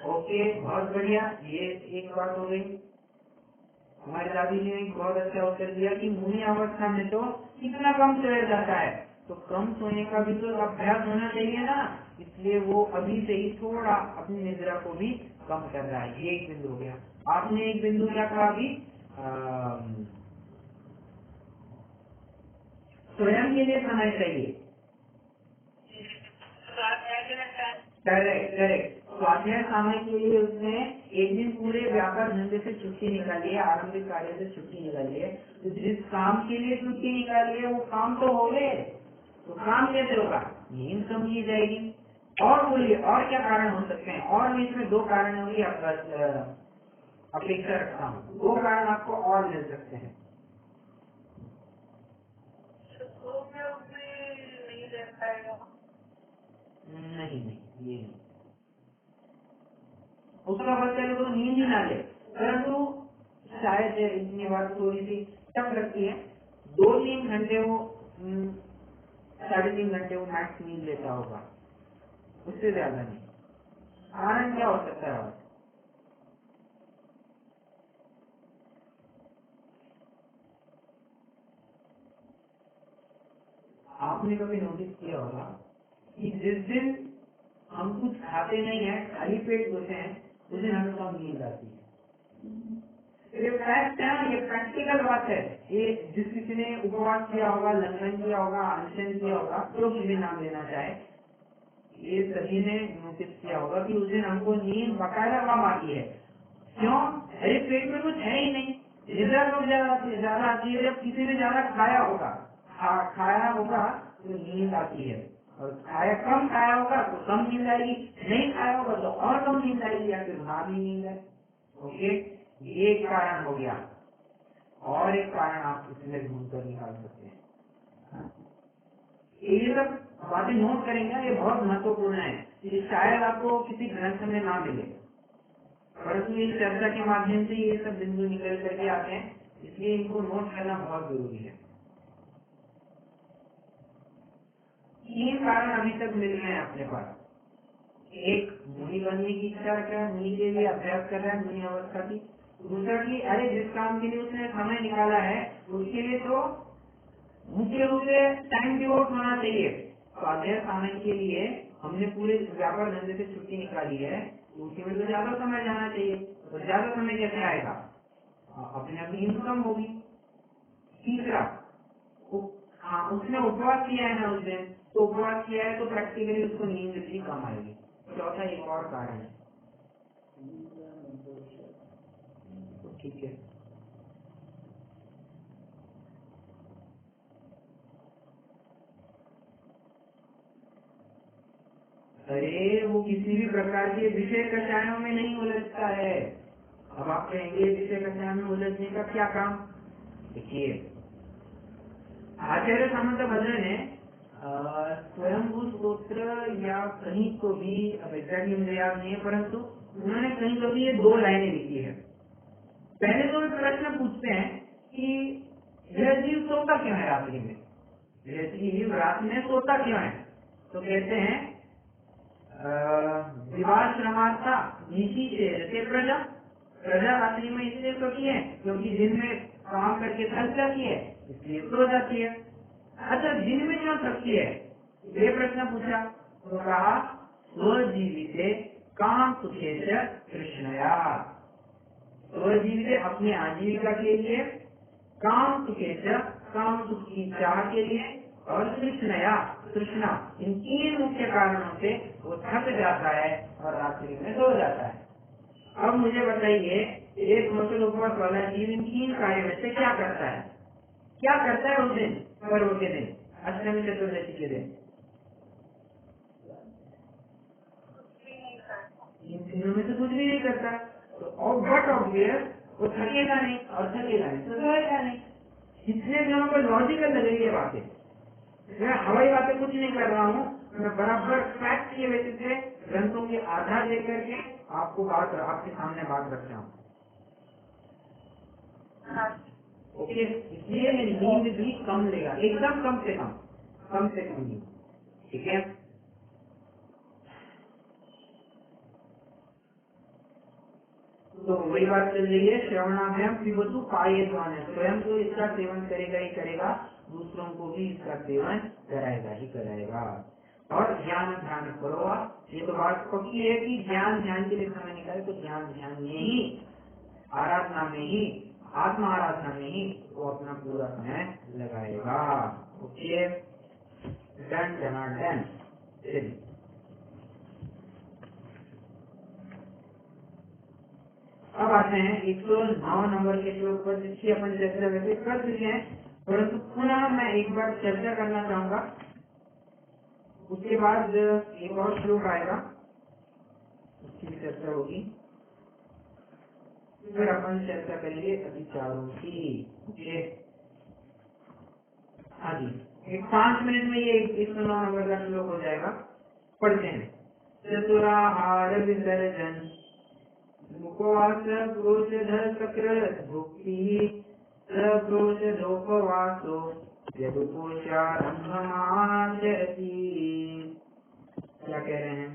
ओके, बहुत बढ़िया, ये एक बात हो गई। हमारी दादी ने एक बहुत अच्छा उत्तर दिया कि मुनि अवस्था में तो कितना कम सोया जाता है, तो कम सोने का भी तो अभ्यास होना चाहिए ना, इसलिए वो अभी से ही थोड़ा अपनी निद्रा को भी कम कर रहा है। ये एक बिंदु हो गया। आपने एक बिंदु क्या कहा अभी, स्वयं के लिए समय चाहिए। Correct correct. स्वाध्याय समय के लिए उसने एक दिन पूरे व्यापार धंधे से छुट्टी निकाली है, आरंभिक कार्य से छुट्टी निकाली है, तो जिस काम के लिए छुट्टी निकाली है वो काम तो हो गए, तो काम कैसे होगा, नींद कम की जाएगी। और बोलिए और क्या कारण हो सकते हैं, और मैं इसमें 2 कारण होंगी अपेक्षा रखता हूँ, 2 कारण आपको और मिल सकते हैं। नहीं नहीं, ये नहीं, उसका मतलब तो नींद ही ना ले, परंतु शायद इतनी बात थोड़ी सी टफ लगती है। 2-3 घंटे वो 3.5 घंटे वो मैक्स नींद लेता होगा, उससे ज्यादा नहीं। कारण क्या हो सकता है? और आपने कभी नोटिस किया होगा कि जिस दिन हम कुछ खाते नहीं है, खाली पेट होते हैं, उस दिन हमें कम नींद आती है। ये फैक्ट है, ये प्रैक्टिकल बात है। ये जिस किसी ने उपवास किया होगा, लंघन किया होगा, अनशन किया होगा, तो भी नाम लेना चाहे, ये सभी ने नोटिस किया होगा कि उस दिन हमको नींद बकायदा कम आती है। क्यों? अरे पेट में कुछ है ही नहीं, निद्रा कब ज्यादा आती है? जब किसी ने ज्यादा खाया होगा, खाया होगा तो नींद आती है, और कम खाया होगा तो कम नींद आएगी, नहीं खाया होगा तो और कम नींद आएगी, या फिर ना भी नींद आए। ओके, ये एक कारण हो गया। और एक कारण आप इसमें ढूंढ कर निकाल सकते हैं। ये सब बातें नोट करेंगे, ये बहुत महत्वपूर्ण है, ये शायद आपको किसी ग्रंथ में ना मिले, परंतु इस चर्चा के माध्यम से ये सब बिंदु निकल करके आते हैं, इसलिए इनको नोट करना बहुत जरूरी है। 3 कारण अभी तक मिल गए हैं अपने पास। एक, मुनि बनने की इच्छा रख रहा है, मुनि के लिए अभ्यास कर रहा है, मुनि अवस्था की। दूसरा की अरे जिस काम के लिए उसने समय निकाला है उसके लिए तो मुख्य रूप से टाइम डिवोट होना चाहिए। स्वाध्याय साधन के लिए हमने पूरे व्यापार धंधे से छुट्टी निकाली है, उसके में तो ज्यादा समय जाना चाहिए, तो ज्यादा समय कैसे आएगा? अपने अपनी इनकम होगी। तीसरा, हाँ उसने उपवास किया है ना उस दिन, तो उपवास किया है तो प्रैक्टिकली उसको नींद भी कम आएगी। चौथा एक और कारण है, तो ठीक है, अरे वो किसी भी प्रकार के विषय कषायों में नहीं उलझता है। अब आप कहेंगे विषय कषायों में उलझने का क्या काम? देखिए, आचार्य सामंत भद्र ने स्वयंभू स्तोत्र या कहीं तो भी, अब एग्जैक्टली मुझे याद नहीं है, परंतु उन्होंने कहीं तो भी ये 2 लाइनें लिखी है। पहले तो वे प्रश्न पूछते हैं कि यह जीव सोता क्यों है रात्रि में, यह जीव रात में सोता क्यों है? तो कहते हैं विवाश्रमार्था नीति से प्रजा, प्रजा रात्रि में इसलिए सोती है क्योंकि दिन में काम करके थक जाती है, इसलिए सो जाती है। अच्छा, दिन में क्यों थकती है, ये प्रश्न पूछा, तो कहा स्वजीविते काम सुखे कृष्णया, स्वजीविते अपनी आजीविका के लिए, काम सुखे काम सुख की चाह के लिए, और तृष्णया तृष्णा, इन 3 मुख्य कारणों से वो थक जाता है और रात्रि में सो जाता है। अब मुझे बताइए, एक मुसल उपवास वाला जीव इन 3 कार्यों में से क्या करता है? क्या करता है उस दिन, पर्व के दिन, अष्टमी चतुर्दशी के दिन? इन तीनों में से कुछ भी नहीं करता, तो बट ऑब्वियस वो थकेगा नहीं, और थकेगा नहीं तो सोएगा नहीं। इसलिए जो हमको लॉजिकल लग रही है बातें, मैं हवाई बातें कुछ नहीं कर रहा हूँ, मैं बराबर फैक्ट के बेसिस पे ग्रंथों के आधार लेकर के आपको बात, आपके सामने बात रखता हूँ। ओके, इसलिए नींद भी कम लेगा, एकदम कम से कम नींद, ठीक है। तो वही बात चल रही है, श्रवणाभ्याम पिबतु पायेत्वान, स्वयं तो इसका सेवन करेगा ही करेगा, दूसरों को भी इसका सेवन कराएगा ही कराएगा। और ज्ञान ध्यान करो, ये तो बात पक्की है कि ज्ञान ध्यान के लिए समय निकाले, तो ज्ञान ध्यान में ही, आराधना में ही, आत्मा आराधना में ही वो अपना पूरा समय लगाएगा। Okay, done done. चलिए, अब आते हैं 109 नंबर के श्लोक पर, जिसकी अपन चर्चा वैसे कर चुके हैं, परंतु पुनः मैं एक बार चर्चा करना चाहूंगा। उसके बाद एक और श्लोक आएगा, उसकी भी चर्चा होगी, फिर अपन चर्चा करेंगे अतिचारों की। ओके, हाँ जी, एक 5 मिनट में ये 109 नंबर का श्लोक हो जाएगा। पढ़ते हैं। चतुराहार विसर्जन मुखवास क्रोशधर चक्र भुक्ति सप्रोशधोपवासो यदुपोषारंभमाचरति। क्या कह रहे हैं?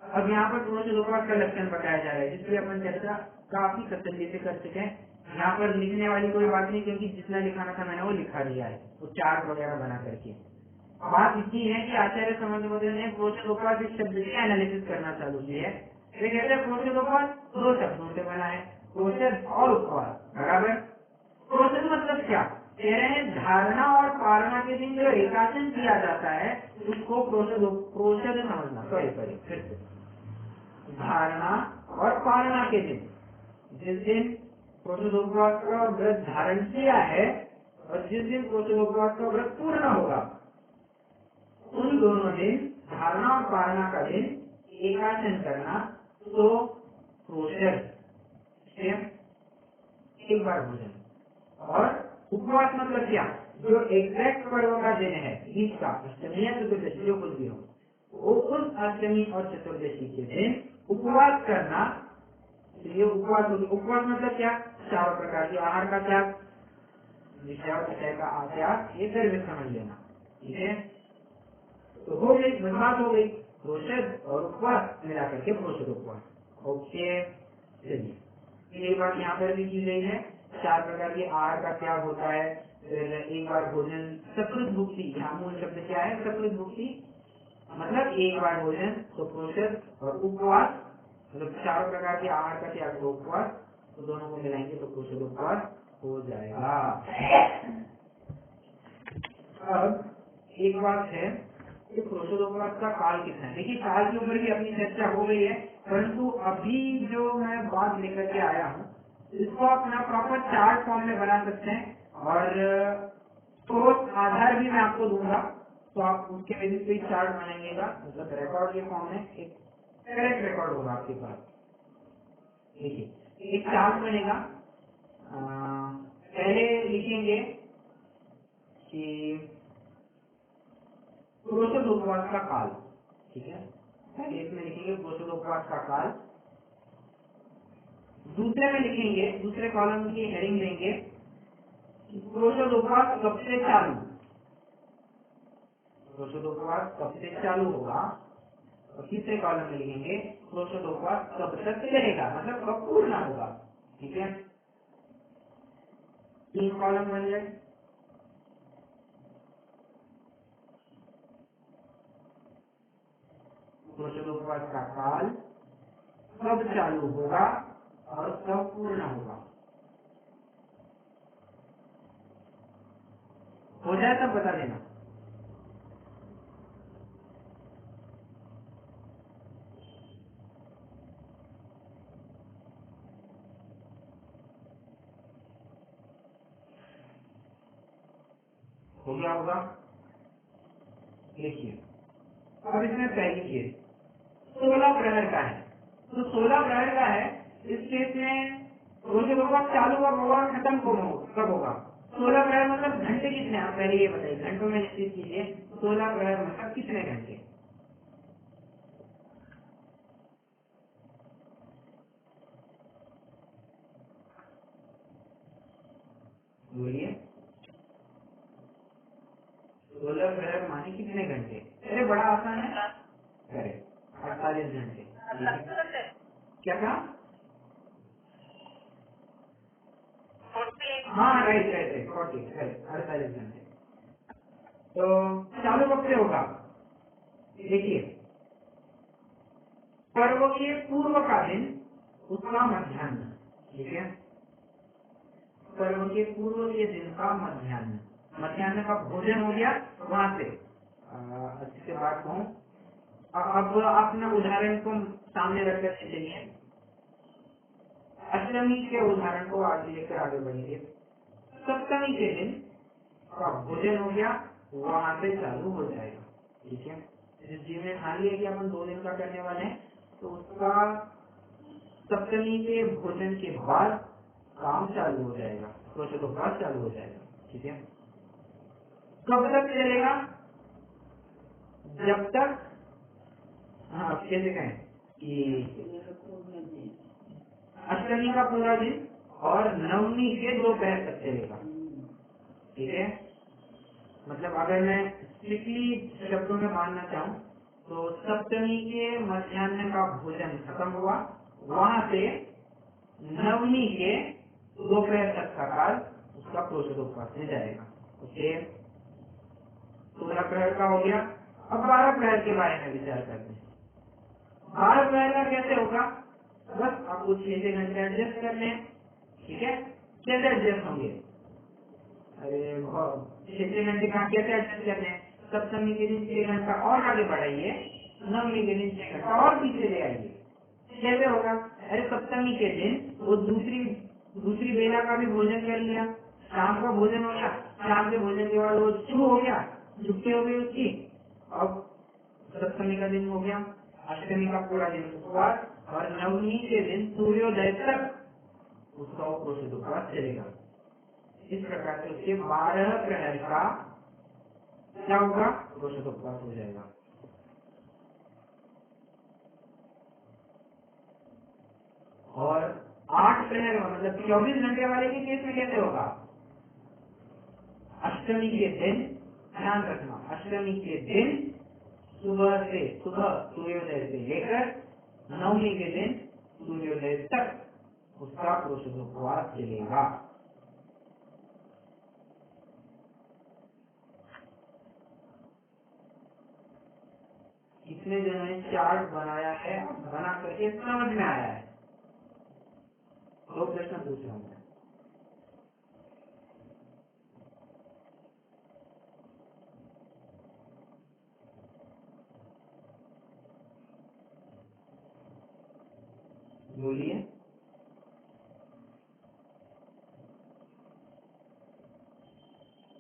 अब यहाँ पर क्रोशधोपवास का लक्षण बताया जा रहा है, जिसकी अपन चर्चा काफी तसल्ली से कर चुके हैं। यहाँ पर लिखने वाली कोई बात नहीं, क्योंकि जितना लिखाना था मैंने वो लिखा दिया है, वो चार्ट वगैरह बना करके। बात इतनी है कि आचार्य समन्वय ने क्रोशधोपवास इस शब्द की एनालिसिस करना चालू की है। वे कहते हैं क्रोशधोपवास 2 शब्दों से बना है, क्रोशध और उपवास बराबर। क्रोशध मतलब क्या कह रहे हैं? धारणा और पारणा के दिन जो एकासन किया जाता है उसको क्रोशध समझना। सॉरी फिर से, धारणा और पारणा के दिन, जिस दिन प्रोषदोपवास का व्रत धारण किया है और जिस दिन प्रोषदोपवास का व्रत पूर्ण होगा उन दोनों दिन धारणा और पारणा का दिन एकाचन करना, तो प्रोषद एक बार भोजन। और उपवास मतलब क्या, जो एग्जैक्ट पर्व का दिन है बीच का, अष्टमी या चतुर्दशी जो कुछ भी हो, वो उस अष्टमी और चतुर्दशी के दिन उपवास करना। तो ये उपवास होगी। उपवास मतलब क्या, चारों प्रकार के आहार का त्याग, विषय का त्याग, ये फिर समझ लेना, ठीक है। तो हो गई बात, हो गई प्रोषद और उपवास मिला करके प्रोषद उपवास। ओके, चलिए ये बात यहाँ पर भी की गई है। 4 प्रकार के आहार का त्याग होता है, फिर एक बार भोजन, सकृत भुक्ति, यहाँ मूल शब्द क्या है, सकृत भुक्ति मतलब एक बार भोजन तो प्रोषद, और उपवास मतलब 4 प्रकार के आहार का त्याग तो उपवास, तो दोनों को मिलाएंगे तो प्रोषद उपवास हो जाएगा। अब एक बात है कि प्रोषदोपवास का काल कितना है। देखिए काल के ऊपर भी अपनी चर्चा हो गई है, परंतु अभी जो मैं बात लेकर के आया हूँ इसको अपना प्रॉपर चार्ट फॉर्म में बना सकते हैं, और ठोस आधार भी मैं आपको दूंगा, तो आप उसके बेसिस पे चार्ट बनाइएगा, मतलब रिकॉर्ड के फॉर्म में एक करेक्ट रिकॉर्ड होगा आपके पास। देखिए एक चार्ट बनेगा, पहले लिखेंगे कि प्रोषदोपवास का काल, ठीक है, इसमें लिखेंगे प्रोषदोपवास का काल। दूसरे में लिखेंगे, दूसरे कॉलम की हेडिंग देंगे प्रोषदोपवास कब से चालू, प्रोषदोपवास कब से चालू होगा, और तीसरे कॉलम में लिखेंगे प्रोषदोपवास कब तक चलेगा, मतलब कब पूर्ण होगा, ठीक है। 3 कॉलम बन जाए। प्रोषदोपवास का काल, कब चालू होगा और कब पूर्ण होगा। हो जाए तब बता देना। हो गया होगा। देखिए अब इसमें पहली चीज 16 प्रहर का है, तो 16 प्रहर का है, इस केस में प्रोषदोपवास चालू कब होगा, खत्म कब होगा। 16 प्रहर मतलब घंटे कितने, आप पहले ये बताइए, घंटों में निश्चित कीजिए। 16 प्रहर मतलब कितने घंटे, बोलिए। 16 प्रहर माने कितने घंटे, अरे बड़ा आसान है, करेक्ट 48 घंटे। क्या कहा, हाँ राइट राइट राइट 40 राइट 48 घंटे। तो चालू कब से होगा, देखिए पर्व के पूर्व का दिन उसका मध्याह्न, ठीक है, पर्व के पूर्व के दिन का मध्याह्न, मध्याह्न का भोजन हो गया वहां से। अच्छे से बात कहूँ, अब अपना उदाहरण को सामने रख कर चलिए, अष्टमी के उदाहरण को आगे लेकर आगे बढ़ेंगे। सप्तमी के दिन का भोजन हो गया, वहां से चालू हो जाएगा, ठीक है। जिस दिन में ठान लिया कि अपन 2 दिन का करने वाले हैं, तो उसका सप्तमी के भोजन के बाद काम चालू हो जाएगा, प्रोषदोपवास चालू हो जाएगा, ठीक है। कब तक चलेगा, जब तक, हाँ कैसे कहें कि अष्टमी का पूरा दिन और नवमी के दोपहर तक चलेगा, ठीक है। मतलब अगर मैं स्ट्रिक्टली शब्दों में मानना चाहूँ तो सप्तमी के मध्याह्न का भोजन खत्म हुआ, वहां से नवमी के दोपहर तक का काल उसका प्रोषदोपवास में जाएगा, ओके। 16 प्रहर का हो गया। अब 12 प्रहर के बारे में विचार करते हैं। 12 प्रहर का कैसे होगा, बस आपको 6 घंटे एडजस्ट करने हैं, ठीक है। कैसे एडजस्ट होंगे, अरे 6 घंटे का कैसे एडजस्ट करने हैं, सप्तमी के दिन 6 घंटा और आगे बढ़ाइए, नवमी के दिन 6 घंटा और पीछे ले आइए। कैसे होगा, अरे सप्तमी के दिन वो दूसरी दूसरी बेला का भी भोजन कर लिया, शाम का भोजन हो गया, शाम के भोजन के बाद वो शुरू हो गया, छुट्टी हो गई उसकी। अब सप्तमी का दिन हो गया, अष्टमी का पूरा दिन उपवास, और नवमी के दिन सूर्योदय तक उसका उपरोषित उपवास चलेगा। इस प्रकार से उसके 12 प्रहर का क्या होगा, उपरोषित उपवास हो जाएगा। और 8 प्रहर मतलब 24 घंटे वाले के केस में कैसे होगा, अष्टमी के दिन, ध्यान रखना, अष्टमी के दिन सुबह सूर्योदय से लेकर नवमी के दिन सूर्योदय तक उसका पुरुषोत्त उपवास चलेगा। इसमें जो है चार्ट बनाया है, बना करके समझ में आया है। दो प्रश्न पूछ रहा हूँ मैं। बोलिए।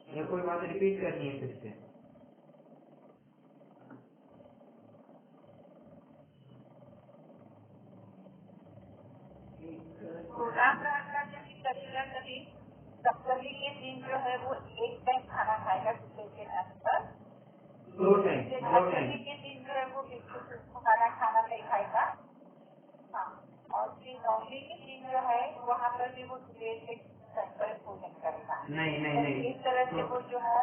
या कोई बात रिपीट करनी है फिर से? सप्तमी के दिन जो है वो एक टाइम खाना खाएगा सुबह के टाइम पर, दो टाइम अष्टमी के दिन जो है वो बिल्कुल खाना नहीं खाएगा। हाँ, और फिर नवमी के दिन जो है वहाँ पर भी वो सुबह से टाइम पर भोजन करेगा। नहीं, इस तरह से वो जो है,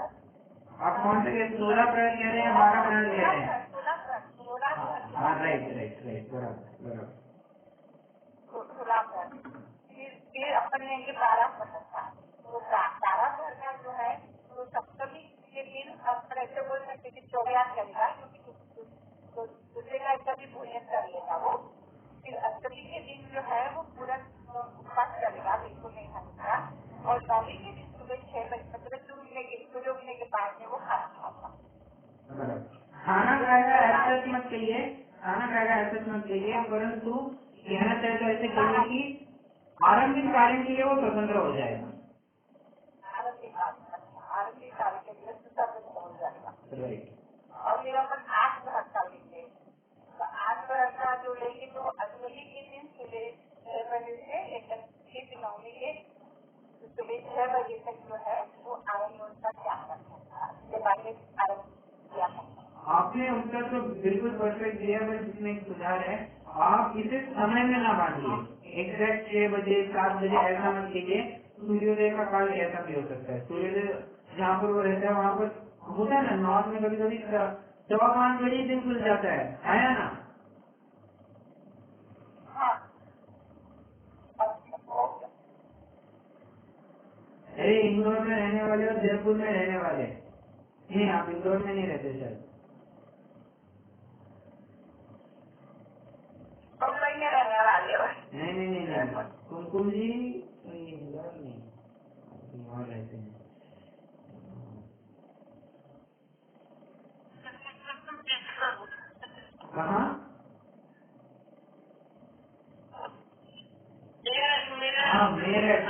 आप कौन से 16 प्रहर कह रहे हैं, 12 प्रहर कह रहे हैं? 16 राइट, बराबर। फिर अपन लेंगे 12 प्रहर का। तो 12 प्रहर का जो है तो सप्तमी के दिन अपन ऐसे बोल सकते कि 24 चलेगा, क्योंकि दूसरे का ऐसा भी भोजन कर लेगा वो। फिर अष्टमी के दिन जो है वो पूरा उपवास चलेगा, बिल्कुल नहीं खाएगा। और नवमी के दिन सुबह 6 बजे मतलब सूर्य उगने के बाद में वो खाना खाएगा। खाना खाएगा ऐसा मत कहिए, परंतु कहना चाहे तो ऐसे कहिए कि आरंभिक कार्य के लिए वो स्वतंत्र हो जाएगा। आरंभिक कार्य के लिए स्वतंत्र हो जाएगा। राइट। और फिर अपन 8 प्रहर का लेंगे, तो 8 प्रहर का जो लेंगे तो अष्टमी के दिन सुबह 6 बजे से लेकर फिर नवमी के सुबह 6 बजे तक जो है वो आरंभ का क्या करना इसके बारे में आरंभ किया है। आपने उत्तर तो बिल्कुल परफेक्ट दिया, बस इसमें एक सुधार है, आप इसे समय में ना बांधिए, एग्जैक्ट 6 बजे 7 बजे ऐसा मत कीजिए। सूर्योदय का काल ऐसा भी हो सकता है, सूर्योदय जहाँ पर वो रहता है वहाँ पर होता है ना, नॉर्थ में कभी कभी 4-5 बजे दिन खुल जाता है ना? अरे इंदौर में रहने वाले और जयपुर में रहने वाले नहीं, आप इंदौर में नहीं रहते शायद। नहीं, कुमकुम जी इंदौर नहीं, वहाँ रहते हैं। कहाँ? हाँ, मेरठ।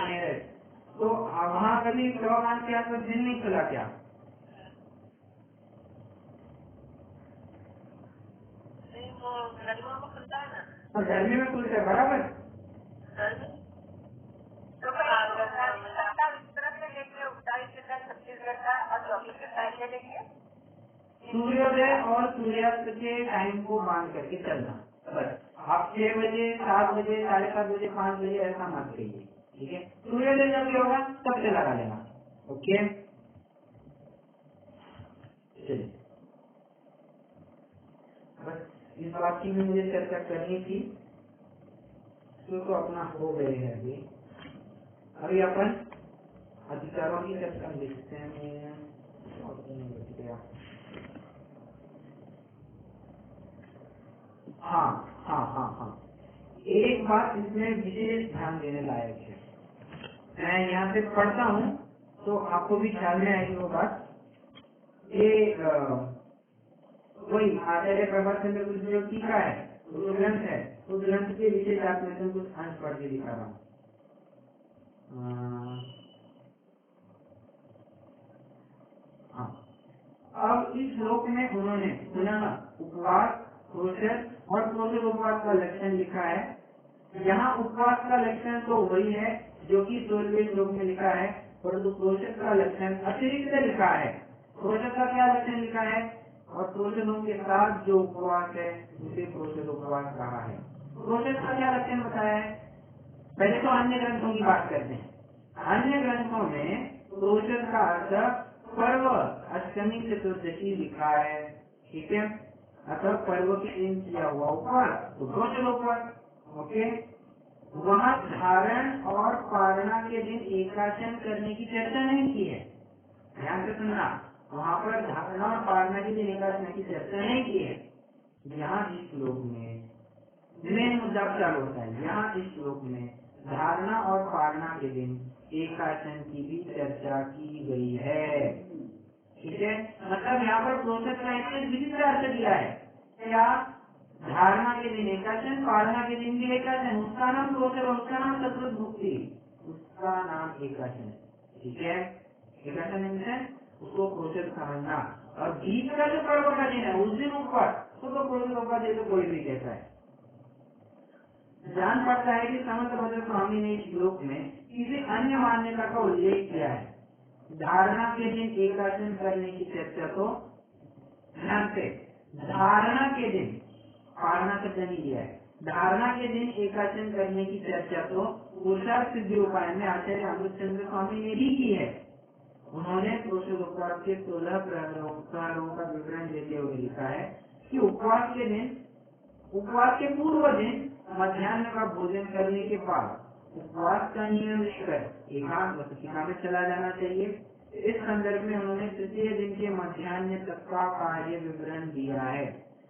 तो वहाँ कभी 4-5 के आसपास दिन नहीं खुला क्या? गर्मी में खुलता है, बराबर। छत्तीसगढ़ का और 24 के टाइम ले लेंगे। सूर्योदय और सूर्यास्त के टाइम को बांध करके चलना, बस। आप 6 बजे 7 बजे 7:30 बजे 5 बजे ऐसा मत कहिए, ठीक है? सूर्योदय जब भी होगा तब से लगा लेना, ओके? चलिए, बस इस बात की भी मुझे चर्चा करनी थी, तो अपना हो गए हैं अभी अपन अधिकारों की चर्चा लिखते हैं। बच गया। हाँ, एक बात इसमें विशेष ध्यान देने लायक है, मैं यहाँ से पढ़ता हूँ तो आपको भी ख्याल में आएगी वो बात। ये वही आचार्य प्रभात चंद्र गुप्त जो टीका है, वो ग्रंथ है, उस ग्रंथ के विशेष आपको कुछ अंश पढ़ के दिखा रहा हूँ। हाँ, अब इस श्लोक में उन्होंने पुनः उपवास, प्रोसेस और प्रोसेस उपवास का लक्षण लिखा है। यहाँ उपवास का लक्षण तो वही है जो कि 16वें श्लोक में लिखा है, परंतु प्रोसेस का लक्षण अतिरिक्त लिखा है। प्रोसेस का क्या लक्षण लिखा है और प्रोसेसों के साथ जो उपवास है उसे प्रोसेस उपवास कहा है। प्रोसेस का क्या लक्षण बताया है? पहले तो अन्य ग्रंथों की बात करते हैं। अन्य ग्रंथों में प्रोसेस का अर्थ पर्व, अष्टमी चतुर्दशी लिखा है, ठीक है। अतः पर्व के दिन किया हुआ उपवास तो प्रोसेस उपवास, ओके। वहाँ धारण और पारणा के दिन एकाचन करने की चर्चा नहीं की है, ध्यान से सुनना। वहाँ पर धारणा और पारणा के दिन एकाचन की चर्चा नहीं की है। यहाँ इस श्लोक में मेन मुद्दा चालू होता है। यहाँ इस श्लोक में धारणा और पारणा के दिन एकाचन की भी चर्चा की गई है, ठीक है। मतलब यहाँ पर प्रोसेस का एक विचित्र अर्थ दिया है। क्या? धारणा के दिन एकाचन, पारणा के दिन भी एकाचन, उसका नाम प्रोसेस, उसका नाम सतृत भुक्ति, उसका नाम एकाचन, ठीक है। एकाचन उसको प्रोसेस समझना। और बीच का जो पर्व का दिन है उस दिन ऊपर तो प्रोसेस उपवास जैसे कोई भी कहता है। जान पड़ता है कि समर्थ भद्र स्वामी ने इस श्लोक में किसी अन्य मान्यता का उल्लेख किया है। धारणा के दिन एकाचन करने की चर्चा तो ध्यान से, धारणा के दिन, पारणा शब्द नहीं दिया है, धारणा के दिन एकाचन करने की चर्चा तो पुरुषार्थ सिद्धि उपाय में आचार्य अमृतचंद्र स्वामी ने भी की है। उन्होंने प्रोसेस उपवास के 16 प्रकारों का विवरण देते हुए लिखा है कि उपवास के दिन, उपवास के पूर्व दिन मध्याह्न का भोजन करने के बाद उपवास का नियम लेकर एकांत वसतिका में चला जाना चाहिए। इस संदर्भ में उन्होंने तृतीय दिन के मध्याह्न तक का कार्य विवरण दिया है।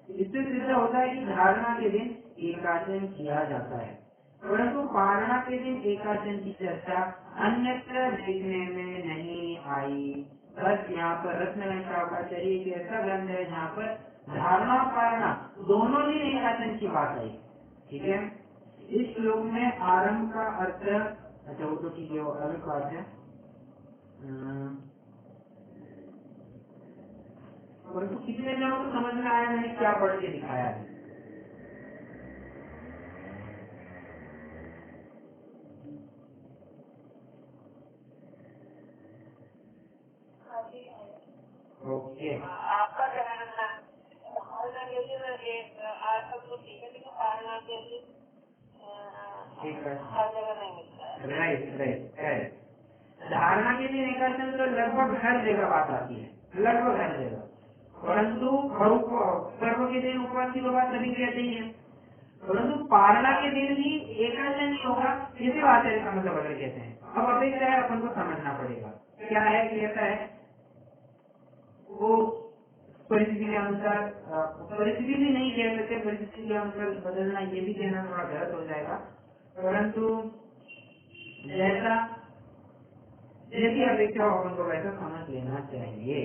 इससे सिद्ध होता है कि धारणा के दिन एकाचन किया जाता है, परंतु पारणा के दिन एकाचन की चर्चा अन्यत्र देखने में नहीं आई। बस यहाँ पर रत्न शाकाचार्य एक ऐसा ग्रंथ है जहाँ पर धारणा और पारणा दोनों दिन एकाचन की बात आई, ठीक है। इस श्लोक में आरंभ का अर्थ, अच्छा वो तो ठीक है, वो अलग बात है, परंतु कितने जनों को समझ में आया मैंने क्या पढ़ के दिखाया है? ओके, आपका पारणा के दिन आज तक तो ठीक है, लेकिन पारणा के दिन ठीक है, हर जगह नहीं मिलता है। Right right right. धारणा के दिन एकाचन तो लगभग हर जगह बात आती है, लगभग हर जगह, परंतु पर्व के दिन उपवास की तो बात सभी कहते ही है, परंतु पारणा के दिन भी एकाचन नहीं होगा, ये भी आचार्य का मतलब बदल कहते हैं। अब अपेक्षा है अपन को समझना पड़ेगा क्या है, कैसा है, वो परिस्थिति के अनुसार, परिस्थिति भी नहीं कह सकते, परिस्थिति के अनुसार बदलना ये भी कहना थोड़ा गलत हो जाएगा, परंतु जैसा जैसी अपेक्षा हो अपन को वैसा समझ लेना चाहिए।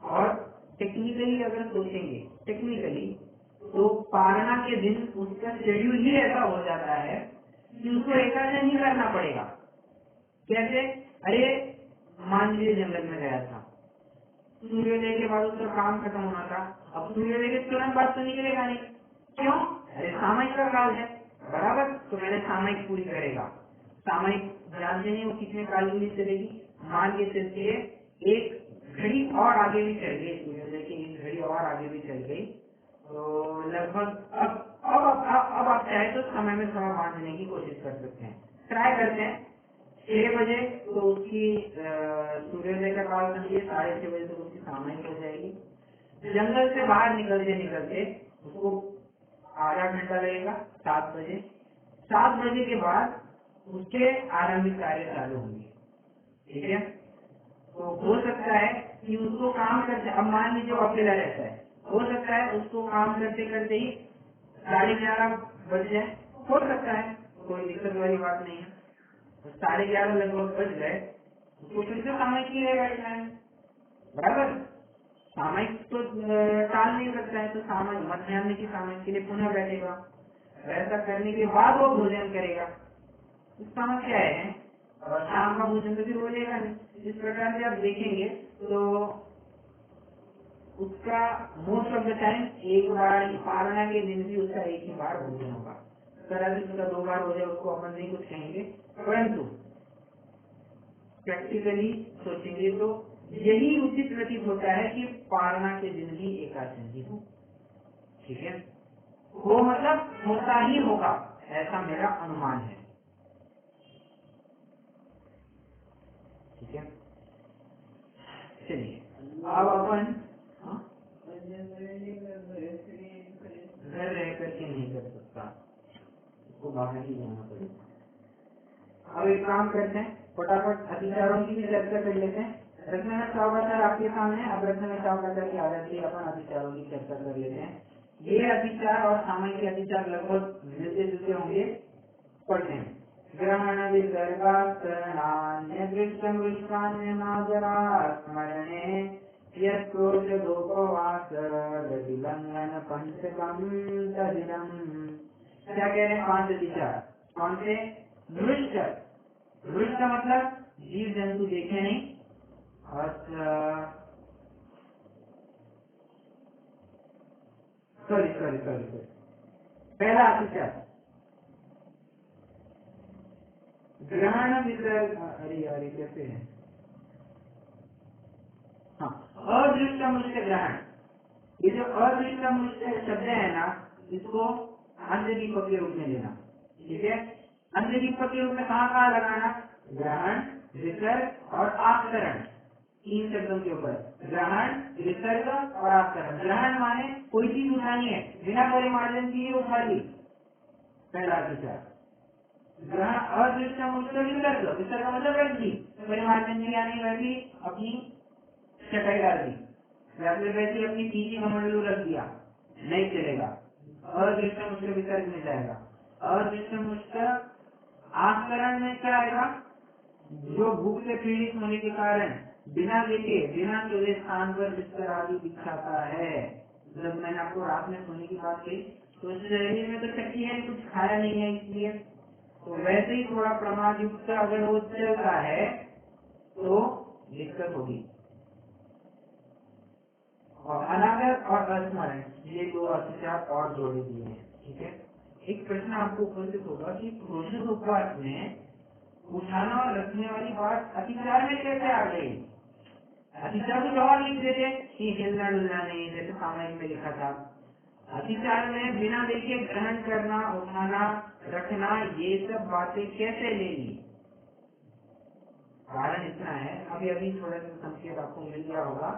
और टेक्निकली अगर सोचेंगे, टेक्निकली तो पारणा के दिन उसका शेड्यूल ही ऐसा हो जाता है कि उसको एकाचन ही करना पड़ेगा। कैसे? अरे मान लीजिए जंगल में गया था, सूर्योदय के बाद उसका काम खत्म होना था, अब सूर्योदय के तुरंत बाद तो निकलेगा नहीं, क्यों? अरे सामयिक का काल है, बराबर, तो पहले सामयिक पूरी करेगा। सामयिक जानते नहीं वो कितने काल के लिए चलेगी, मान के चलते एक घड़ी और आगे भी चल गई, सूर्योदय की एक घड़ी और आगे भी चल गई, तो लगभग अब आप चाहे तो समय में समय बांधने की कोशिश कर सकते हैं, ट्राई करते हैं। 6 बजे तो उसकी सूर्योदय का काल समझिए, 6:30 बजे तक उसकी सामयिक हो जाएगी। जंगल से बाहर निकलते निकलते उसको आधा घंटा लगेगा, 7 बजे। 7 बजे के बाद उसके आरंभिक कार्य चालू होंगे, ठीक है। तो हो सकता है कि उसको काम करते, अब मान लीजिए वो अकेला रहता है, हो सकता है उसको काम करते करते ही 11:30 बज जाए, हो सकता है, कोई दिक्कत वाली बात नहीं है। तो 11:30 लगभग बज गए, उसको फिर से सामयिक ही बैठना है, बराबर। सामयिक तो टाल नहीं सकता है, तो सामयिक मध्याह्न की सामयिक के लिए पुनः बैठेगा। वैसा करने के बाद वो भोजन करेगा, तो समस्या है। और शाम का भोजन तो फिर वो लेगा नहीं। इस प्रकार से आप देखेंगे तो उसका मोस्ट ऑफ द टाइम एक बार पारणा के दिन भी उसका एक ही बार भोजन होगा। तरह से उसका 2 बार हो जाए उसको अपन नहीं कुछ कहेंगे, परंतु प्रैक्टिकली सोचेंगे तो यही उचित प्रतीत होता है कि पारणा के दिन भी एकादशी हो। ठीक है, हो मतलब होता ही होगा, ऐसा मेरा अनुमान है। ठीक है, चलिए अब अपन घर रह करके नहीं कर सकता, उसको बाहर ही जाना पड़ेगा। अब एक काम करते हैं, फटाफट अतिचारों की भी चर्चा कर लेते हैं। रचना चावकर आपके सामने, अब रचना चावकर की आदत से अपन अतिचारों की चर्चा कर लेते हैं। ये अतिचार और सामान्य अतिचार लगभग मिलते जुलते होंगे, पढ़ते हैं। ग्रहण विसर्गान्य दृष्टमृष्टान्यनादरा स्मरणे यत्रोषधोपवास गतिलंघन पंचकम तदिदम। क्या कह रहे हैं? 5 अतिचार। कौन से? दृष्ट, दृष्ट मतलब जीव जंतु देखे नहीं, और सॉरी पहला अतिचार ग्रहण विसर्ग, अरे कैसे है, हाँ, अदृष्ट मुष्ट ग्रहण। ये जो अदृष्ट मुष्ट शब्द है ना, इसको अंध दीपक के रूप में लेना। ठीक है, अंध दीपक के रूप में कहाँ कहाँ लगाना? ग्रहण, विसर्ग और आस्तरण, 3 शब्दों के ऊपर। ग्रहण, विसर्ग और आस्तरण। ग्रहण माने कोई चीज उठानी है, बिना परिमार्जन किए उठा ली, पहला विचार। ग्रहण अदृष्ट मुष्ट विसर्ग, विसर्ग मतलब रख दी, परिमार्जन किया नहीं, वैसी अपनी चटाई डाल दी, या फिर वैसे अपनी तीजी कमंडलू रख दिया, नहीं चलेगा, अदृष्ट मुष्ट विसर्ग में जाएगा। अदृष्ट मुष्ट आस्करण में क्या आएगा? जो भूख से पीड़ित होने के कारण बिना देखे, बिना सोए स्थान पर बिस्तर आदि बिछाता है। जब मैंने आपको रात में सोने की बात कही, तो शरीर में तो शक्ति है, कुछ खाया नहीं है, इसलिए तो वैसे ही थोड़ा प्रमाद युक्त अगर वो चलता है तो दिक्कत होगी। और अनादर और अस्मरण, ये 2 अतिचार और जोड़े दिए हैं। ठीक है, एक प्रश्न आपको उपस्थित होगा कि क्रोधित उपवास में उठाना और रखने वाली बात अतिचार में कैसे आ गई? अतिचार कुछ और लिख देते कि हिलना डुलना नहीं, जैसे सामायिक में लिखा था। अतिचार में बिना देखे ग्रहण करना, उठाना, रखना, ये सब बातें कैसे ले ली? कारण इतना है, अभी थोड़ा सा संकेत आपको मिल गया होगा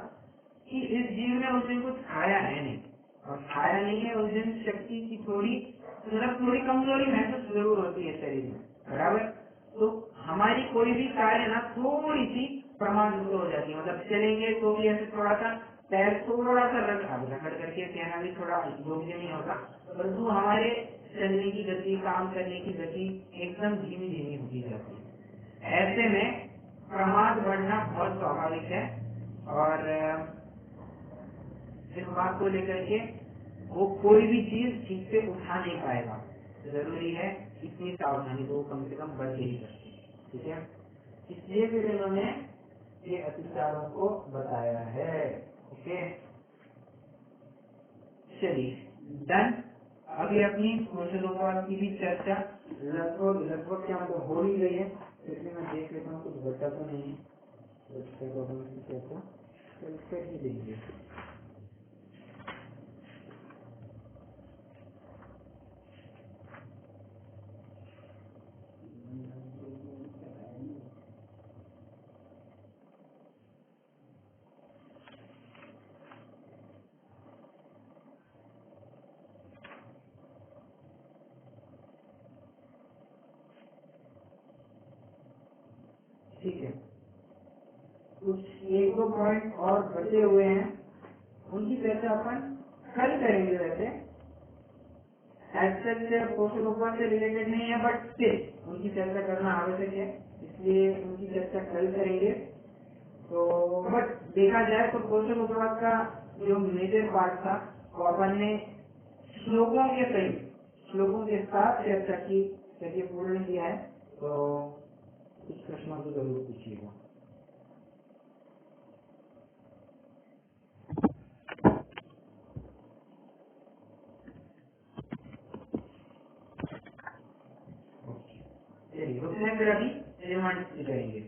कि इस जीव ने उस दिन कुछ खाया है नहीं, और खाया नहीं है उस दिन शक्ति की थोड़ी कमजोरी महसूस जरूर होती है शरीर में, बराबर। तो हमारी कोई भी कार्य ना थोड़ी सी प्रमाणित हो जाती है, मतलब चलेंगे तो भी ऐसे थोड़ा सा पैर थोड़ा सा रगड़ करके कहना भी थोड़ा योग्य नहीं होता, परंतु हमारे चलने की गति, काम करने की गति एकदम धीमी धीमी होती जाती है। ऐसे में प्रमाद बढ़ना बहुत स्वाभाविक है, और इस बात को लेकर के वो कोई भी चीज ठीक से उठा नहीं पाएगा। जरूरी है इतनी सावधानी तो कम से कम बढ़ ही करती है। ठीक है, इसलिए फिर इन्होंने ये अतिचारों को बताया है। ओके, चलिए डन। अभी अपनी क्रोधोपवास की भी चर्चा लगभग क्या मतलब हो ही गई है, इसलिए मैं देख लेता हूँ कुछ बचा तो नहीं है, चर्चा कर ही देंगे। ठीक है, कुछ 1-2 पॉइंट और बचे हुए हैं, उनकी चर्चा अपन कल करेंगे। वैसे पोषण उपवास से रिलेटेड नहीं है, बट स्टिल उनकी चर्चा करना आवश्यक है, इसलिए उनकी चर्चा कल करेंगे। तो बट देखा जाए तो पोषण उपवास का जो मेजर पार्ट था वो अपन ने श्लोकों के सही श्लोकों के साथ चर्चा की चलिए पूर्ण किया है, तो कुछ प्रश्नों को जरूर पूछिएगा। चलिए रुकते हैं फिर अभी निर्माण करेंगे।